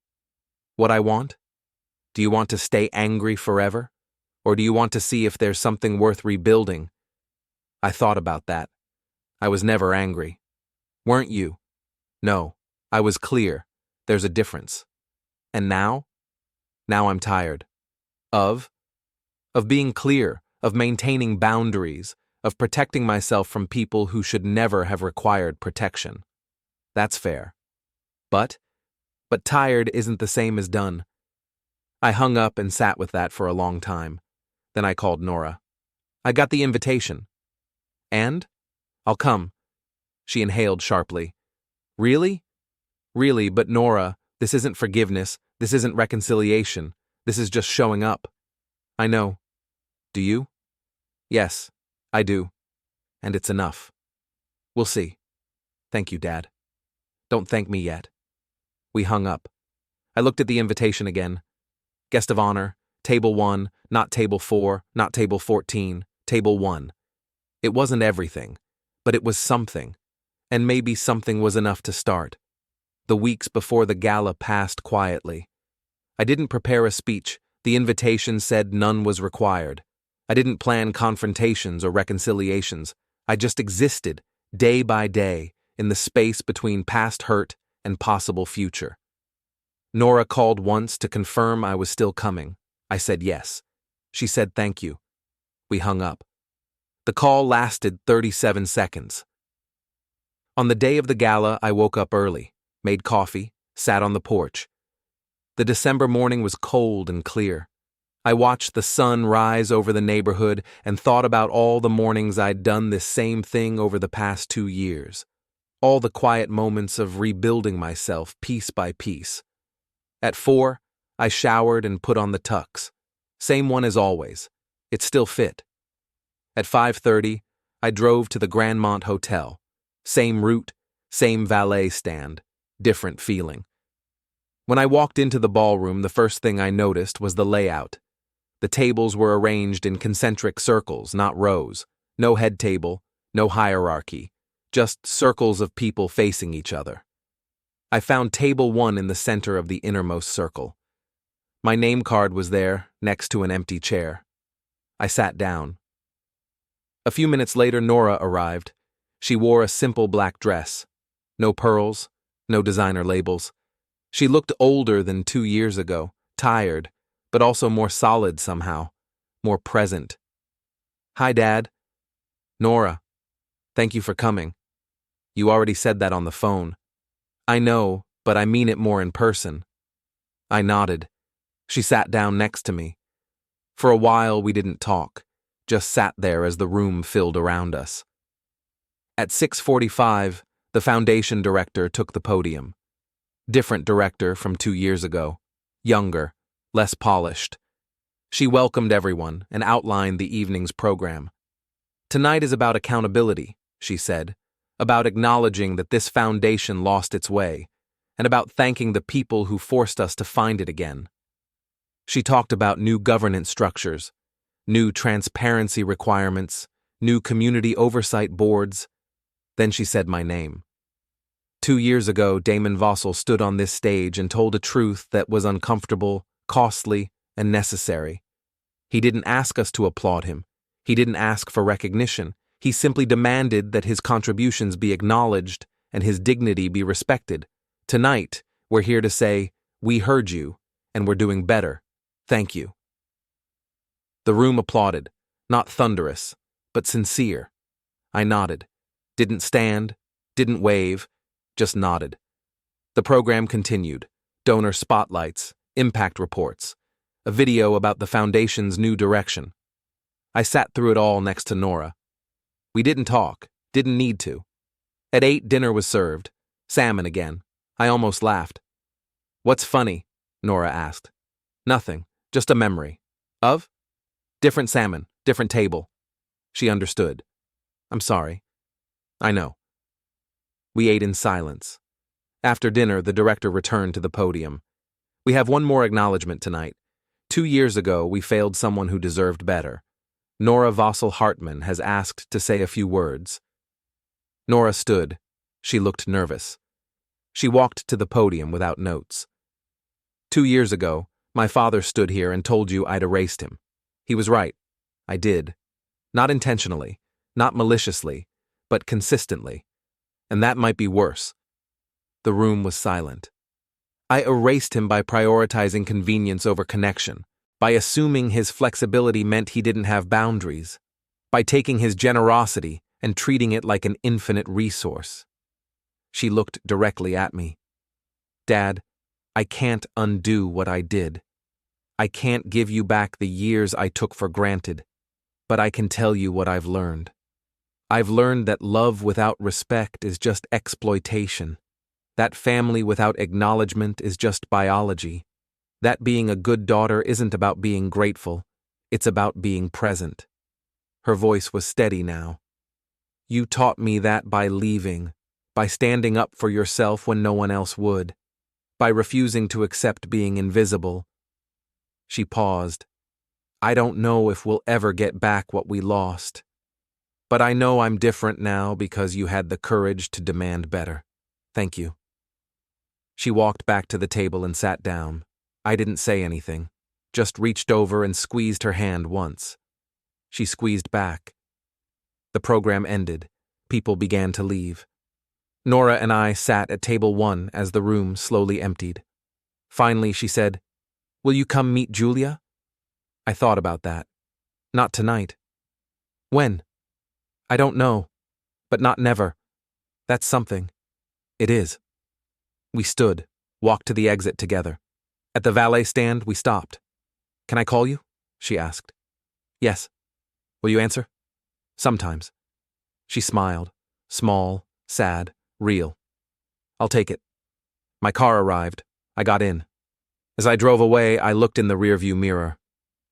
What I want? Do you want to stay angry forever? Or do you want to see if there's something worth rebuilding? I thought about that. I was never angry. Weren't you? No, I was clear. There's a difference. And now? Now I'm tired. Of being clear, of maintaining boundaries, of protecting myself from people who should never have required protection. That's fair. But tired isn't the same as done. I hung up and sat with that for a long time. Then I called Nora. I got the invitation. And? I'll come. She inhaled sharply. Really? Really, but Nora, this isn't forgiveness, this isn't reconciliation, this is just showing up. I know. Do you? Yes, I do. And it's enough. We'll see. Thank you, Dad. Don't thank me yet. We hung up. I looked at the invitation again. Guest of honor, table 1, not table 4, not table 14, table 1. It wasn't everything, but it was something, and maybe something was enough to start. The weeks before the gala passed quietly. I didn't prepare a speech. The invitation said none was required. I didn't plan confrontations or reconciliations. I just existed, day by day, in the space between past hurt and possible future. Nora called once to confirm I was still coming. I said yes. She said thank you. We hung up. The call lasted 37 seconds. On the day of the gala, I woke up early, made coffee, sat on the porch. The December morning was cold and clear. I watched the sun rise over the neighborhood and thought about all the mornings I'd done this same thing over the past 2 years. All the quiet moments of rebuilding myself piece by piece. At 4, I showered and put on the tux. Same one as always. It still fit. At 5:30, I drove to the Grandmont Hotel. Same route, same valet stand, different feeling. When I walked into the ballroom, the first thing I noticed was the layout. The tables were arranged in concentric circles, not rows. No head table, no hierarchy, just circles of people facing each other. I found table 1 in the center of the innermost circle. My name card was there, next to an empty chair. I sat down. A few minutes later, Nora arrived. She wore a simple black dress. No pearls, no designer labels. She looked older than 2 years ago, tired, but also more solid somehow, more present. Hi, Dad. Nora, thank you for coming. You already said that on the phone. I know, but I mean it more in person. I nodded. She sat down next to me. For a while, we didn't talk, just sat there as the room filled around us. At 6:45, the foundation director took the podium. Different director from 2 years ago, younger, less polished. She welcomed everyone and outlined the evening's program. Tonight is about accountability, she said, about acknowledging that this foundation lost its way, and about thanking the people who forced us to find it again. She talked about new governance structures, new transparency requirements, new community oversight boards. Then she said my name. 2 years ago, Damon Vossel stood on this stage and told a truth that was uncomfortable, costly, and necessary. He didn't ask us to applaud him. He didn't ask for recognition. He simply demanded that his contributions be acknowledged and his dignity be respected. Tonight, we're here to say, we heard you, and we're doing better. Thank you. The room applauded, not thunderous, but sincere. I nodded. Didn't stand, didn't wave, just nodded. The program continued. Donor spotlights, impact reports, a video about the foundation's new direction. I sat through it all next to Nora. We didn't talk, didn't need to. At 8, dinner was served. Salmon again. I almost laughed. What's funny? Nora asked. Nothing, just a memory. Of? Different salmon, different table. She understood. I'm sorry. I know. We ate in silence. After dinner, the director returned to the podium. We have one more acknowledgement tonight. 2 years ago, we failed someone who deserved better. Nora Vossel Hartman has asked to say a few words. Nora stood. She looked nervous. She walked to the podium without notes. 2 years ago, my father stood here and told you I'd erased him. He was right. I did. Not intentionally, not maliciously, but consistently. And that might be worse. The room was silent. I erased him by prioritizing convenience over connection, by assuming his flexibility meant he didn't have boundaries, by taking his generosity and treating it like an infinite resource. She looked directly at me. Dad, I can't undo what I did. I can't give you back the years I took for granted, but I can tell you what I've learned. I've learned that love without respect is just exploitation. That family without acknowledgement is just biology. That being a good daughter isn't about being grateful. It's about being present. Her voice was steady now. You taught me that by leaving, by standing up for yourself when no one else would, by refusing to accept being invisible. She paused. I don't know if we'll ever get back what we lost. But I know I'm different now because you had the courage to demand better. Thank you. She walked back to the table and sat down. I didn't say anything, just reached over and squeezed her hand once. She squeezed back. The program ended. People began to leave. Nora and I sat at table 1 as the room slowly emptied. Finally, she said, "Will you come meet Julia?" I thought about that. Not tonight. When? I don't know. But not never. That's something. It is. We stood, walked to the exit together. At the valet stand, we stopped. "Can I call you?" she asked. "Yes." "Will you answer?" "Sometimes." She smiled. Small, sad, real. "I'll take it." My car arrived. I got in. As I drove away, I looked in the rearview mirror.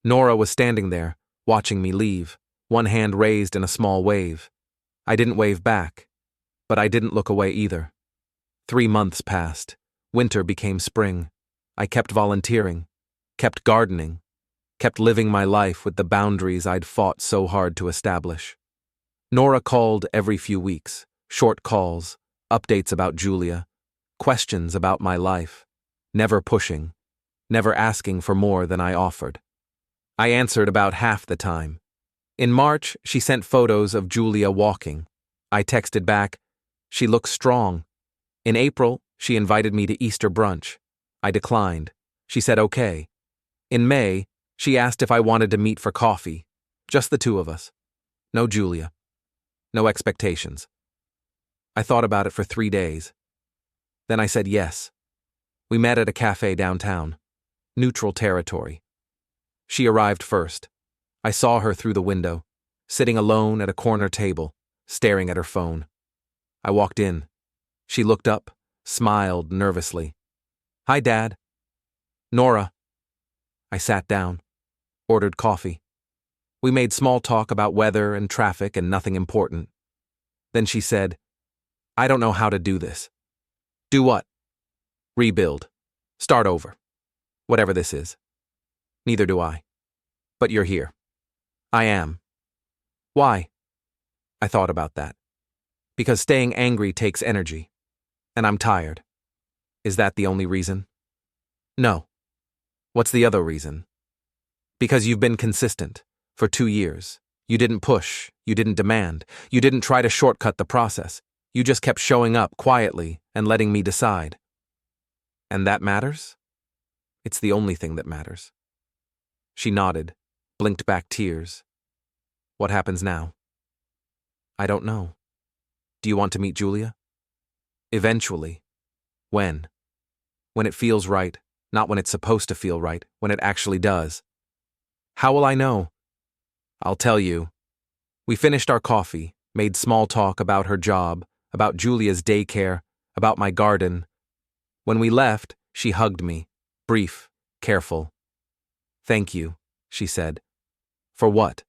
Nora was standing there, watching me leave, one hand raised in a small wave. I didn't wave back, but I didn't look away either. 3 months passed. Winter became spring. I kept volunteering, kept gardening, kept living my life with the boundaries I'd fought so hard to establish. Nora called every few weeks, short calls, updates about Julia, questions about my life, never pushing, never asking for more than I offered. I answered about half the time. In March, she sent photos of Julia walking. I texted back, "She looks strong." In April, she invited me to Easter brunch. I declined. She said okay. In May, she asked if I wanted to meet for coffee. Just the two of us. No Julia. No expectations. I thought about it for 3 days. Then I said yes. We met at a cafe downtown. Neutral territory. She arrived first. I saw her through the window, sitting alone at a corner table, staring at her phone. I walked in. She looked up, smiled nervously. "Hi, Dad." "Nora." I sat down, ordered coffee. We made small talk about weather and traffic and nothing important. Then she said, "I don't know how to do this." "Do what?" "Rebuild. Start over. Whatever this is." "Neither do I. But you're here." "I am." "Why?" I thought about that. "Because staying angry takes energy. And I'm tired." "Is that the only reason?" "No." "What's the other reason?" "Because you've been consistent. For 2 years. You didn't push. You didn't demand. You didn't try to shortcut the process. You just kept showing up quietly and letting me decide." "And that matters?" "It's the only thing that matters." She nodded, blinked back tears. "What happens now?" "I don't know." "Do you want to meet Julia?" "Eventually." "When?" "When it feels right, not when it's supposed to feel right, when it actually does." "How will I know?" "I'll tell you." We finished our coffee, made small talk about her job, about Julia's daycare, about my garden. When we left, she hugged me, brief, careful. "Thank you," she said. "For what?"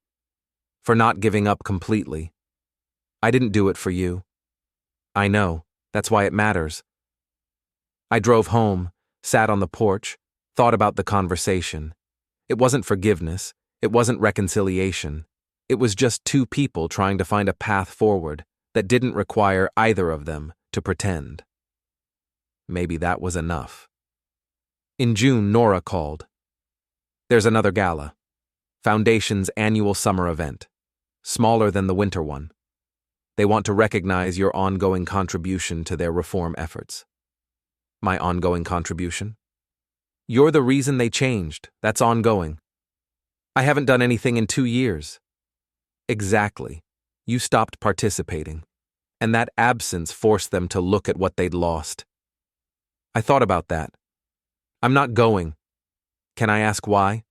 "For not giving up completely." "I didn't do it for you." "I know. That's why it matters." I drove home, sat on the porch, thought about the conversation. It wasn't forgiveness. It wasn't reconciliation. It was just 2 people trying to find a path forward that didn't require either of them to pretend. Maybe that was enough. In June, Nora called. "There's another gala. Foundation's annual summer event. Smaller than the winter one. They want to recognize your ongoing contribution to their reform efforts." "My ongoing contribution?" "You're the reason they changed. That's ongoing." "I haven't done anything in 2 years." "Exactly. You stopped participating. And that absence forced them to look at what they'd lost." I thought about that. "I'm not going." "Can I ask why?"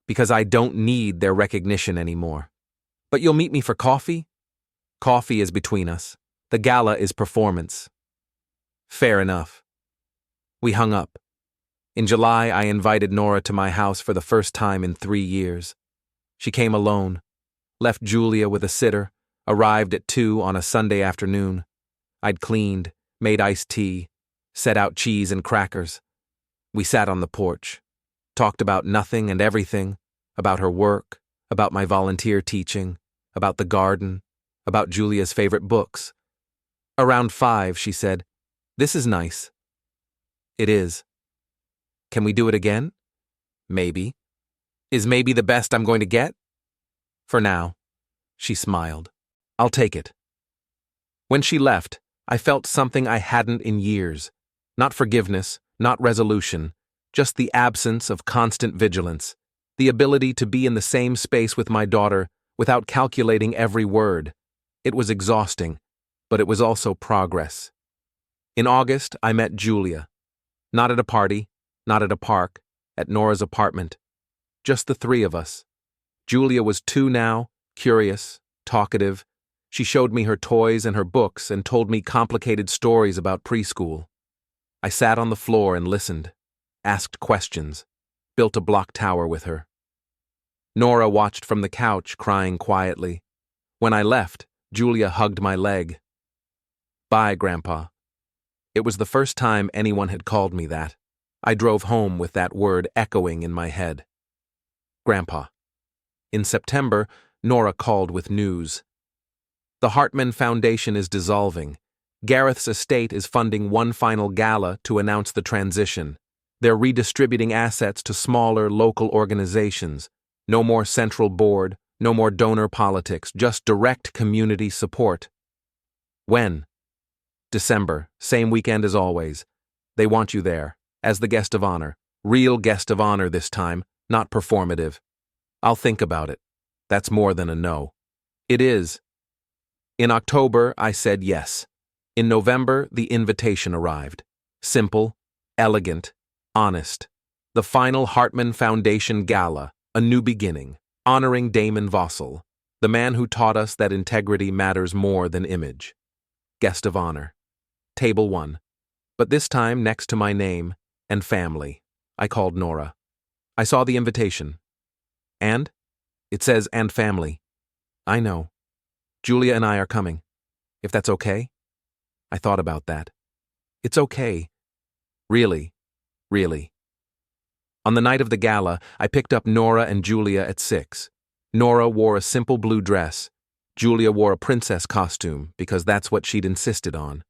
"Because I don't need their recognition anymore." "But you'll meet me for coffee?" "Coffee is between us. The gala is performance." "Fair enough." We hung up. In July, I invited Nora to my house for the first time in 3 years. She came alone, left Julia with a sitter, Arrived at 2 on a Sunday afternoon. I'd cleaned, made iced tea, set out cheese and crackers. We sat on the porch, talked about nothing and everything, about her work, about my volunteer teaching, about the garden, about Julia's favorite books. Around 5, she said, "This is nice." It is. Can we do it again? Maybe. Is maybe the best I'm going to get? For now. She smiled. I'll take it. When she left, I felt something I hadn't in years. Not forgiveness, not resolution, just the absence of constant vigilance, the ability to be in the same space with my daughter without calculating every word. It was exhausting, but it was also progress. In August, I met Julia. Not at a party, not at a park, at Nora's apartment. Just the 3 of us. Julia was 2 now, curious, talkative. She showed me her toys and her books and told me complicated stories about preschool. I sat on the floor and listened, asked questions, built a block tower with her. Nora watched from the couch, crying quietly. When I left, Julia hugged my leg. Bye, Grandpa. It was the first time anyone had called me that. I drove home with that word echoing in my head. Grandpa. In September, Nora called with news. The Hartman Foundation is dissolving. Gareth's estate is funding one final gala to announce the transition. They're redistributing assets to smaller local organizations. No more central board, no more donor politics, just direct community support. When? December, same weekend as always. They want you there, as the guest of honor. Real guest of honor this time, not performative. I'll think about it. That's more than a no. It is. In October, I said yes. In November, the invitation arrived. Simple, elegant, honest. The final Hartman Foundation Gala, a new beginning, honoring Damon Vossel, the man who taught us that integrity matters more than image. Guest of honor. Table 1. But this time next to my name and family. I called Nora. I saw the invitation. And? It says and family. I know. Julia and I are coming. If that's okay? I thought about that. It's okay. Really, really. On the night of the gala, I picked up Nora and Julia at 6. Nora wore a simple blue dress. Julia wore a princess costume because that's what she'd insisted on.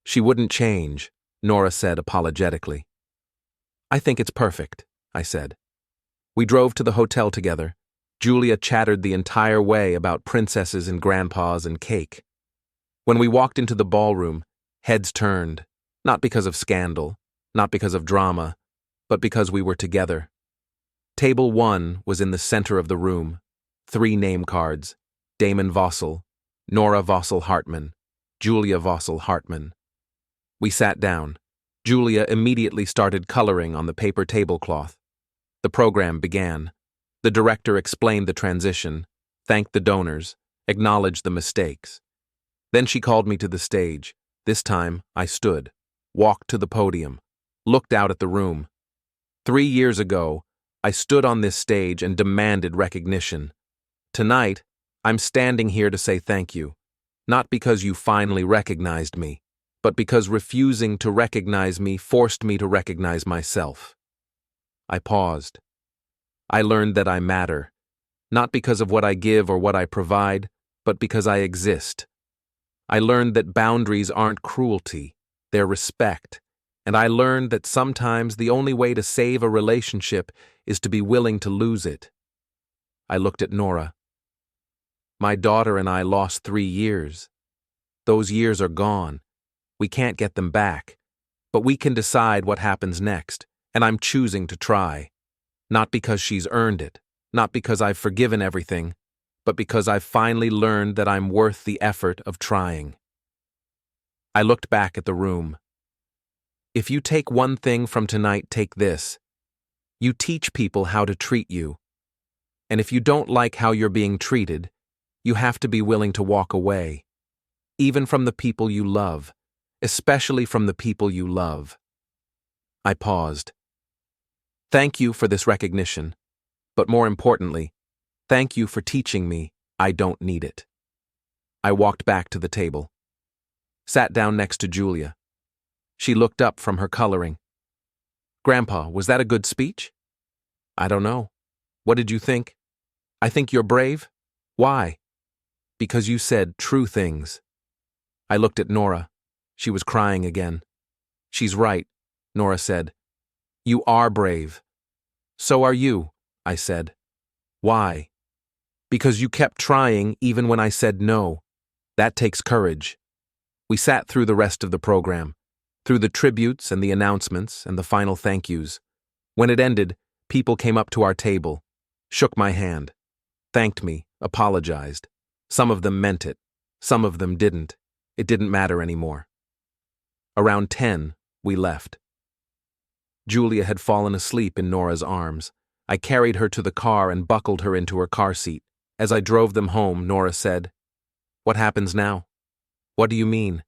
She wouldn't change, Nora said apologetically. I think it's perfect, I said. We drove to the hotel together. Julia chattered the entire way about princesses and grandpas and cake. When we walked into the ballroom, heads turned, not because of scandal, not because of drama, but because we were together. Table 1 was in the center of the room. 3 name cards: Damon Vossel, Nora Vossel Hartman, Julia Vossel Hartman. We sat down. Julia immediately started coloring on the paper tablecloth. The program began. The director explained the transition, thanked the donors, acknowledged the mistakes. Then she called me to the stage. This time, I stood, walked to the podium, looked out at the room. 3 years ago, I stood on this stage and demanded recognition. Tonight, I'm standing here to say thank you, not because you finally recognized me, but because refusing to recognize me forced me to recognize myself. I paused. I learned that I matter, not because of what I give or what I provide, but because I exist. I learned that boundaries aren't cruelty, they're respect, and I learned that sometimes the only way to save a relationship is to be willing to lose it. I looked at Nora. My daughter and I lost 3 years. Those years are gone. We can't get them back, but we can decide what happens next, and I'm choosing to try. Not because she's earned it, not because I've forgiven everything, but because I've finally learned that I'm worth the effort of trying. I looked back at the room. If you take one thing from tonight, take this. You teach people how to treat you. And if you don't like how you're being treated, you have to be willing to walk away. Even from the people you love, especially from the people you love. I paused. Thank you for this recognition, but more importantly, thank you for teaching me I don't need it. I walked back to the table. Sat down next to Julia. She looked up from her coloring. Grandpa, was that a good speech? I don't know. What did you think? I think you're brave. Why? Because you said true things. I looked at Nora. She was crying again. She's right, Nora said. You are brave. So are you, I said. Why? Because you kept trying even when I said no. That takes courage. We sat through the rest of the program, through the tributes and the announcements and the final thank yous. When it ended, people came up to our table, shook my hand, thanked me, apologized. Some of them meant it. Some of them didn't. It didn't matter anymore. Around 10, we left. Julia had fallen asleep in Nora's arms. I carried her to the car and buckled her into her car seat. As I drove them home, Nora said, "What happens now?" "What do you mean?"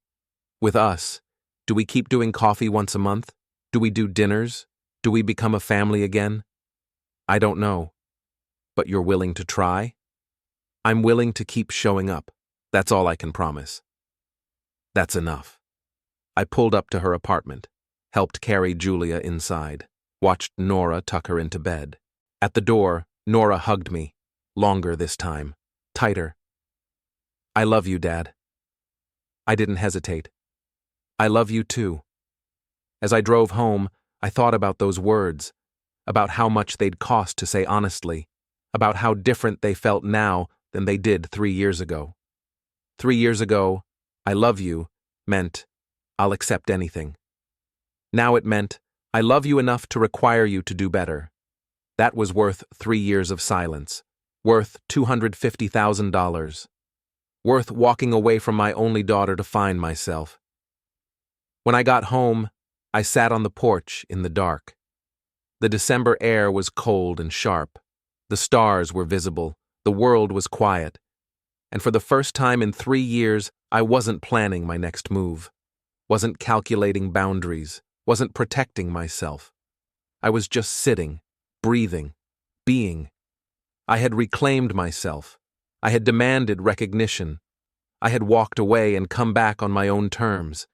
"With us. Do we keep doing coffee once a month? Do we do dinners? Do we become a family again?" "I don't know." "But you're willing to try?" "I'm willing to keep showing up. That's all I can promise." That's enough. I pulled up to her apartment, helped carry Julia inside, watched Nora tuck her into bed. At the door, Nora hugged me, longer this time, tighter. "I love you, Dad." I didn't hesitate. "I love you too." As I drove home, I thought about those words, about how much they'd cost to say honestly, about how different they felt now than they did 3 years ago. 3 years ago, "I love you" meant, "I'll accept anything." Now it meant, "I love you enough to require you to do better." That was worth 3 years of silence, worth $250,000, worth walking away from my only daughter to find myself. When I got home, I sat on the porch in the dark. The December air was cold and sharp. The stars were visible. The world was quiet. And for the first time in 3 years, I wasn't planning my next move, wasn't calculating boundaries, wasn't protecting myself. I was just sitting, breathing, being. I had reclaimed myself. I had demanded recognition. I had walked away and come back on my own terms.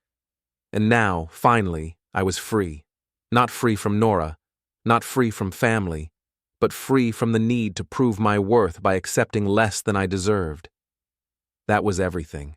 And now, finally, I was free. Not free from Nora, not free from family, but free from the need to prove my worth by accepting less than I deserved. That was everything.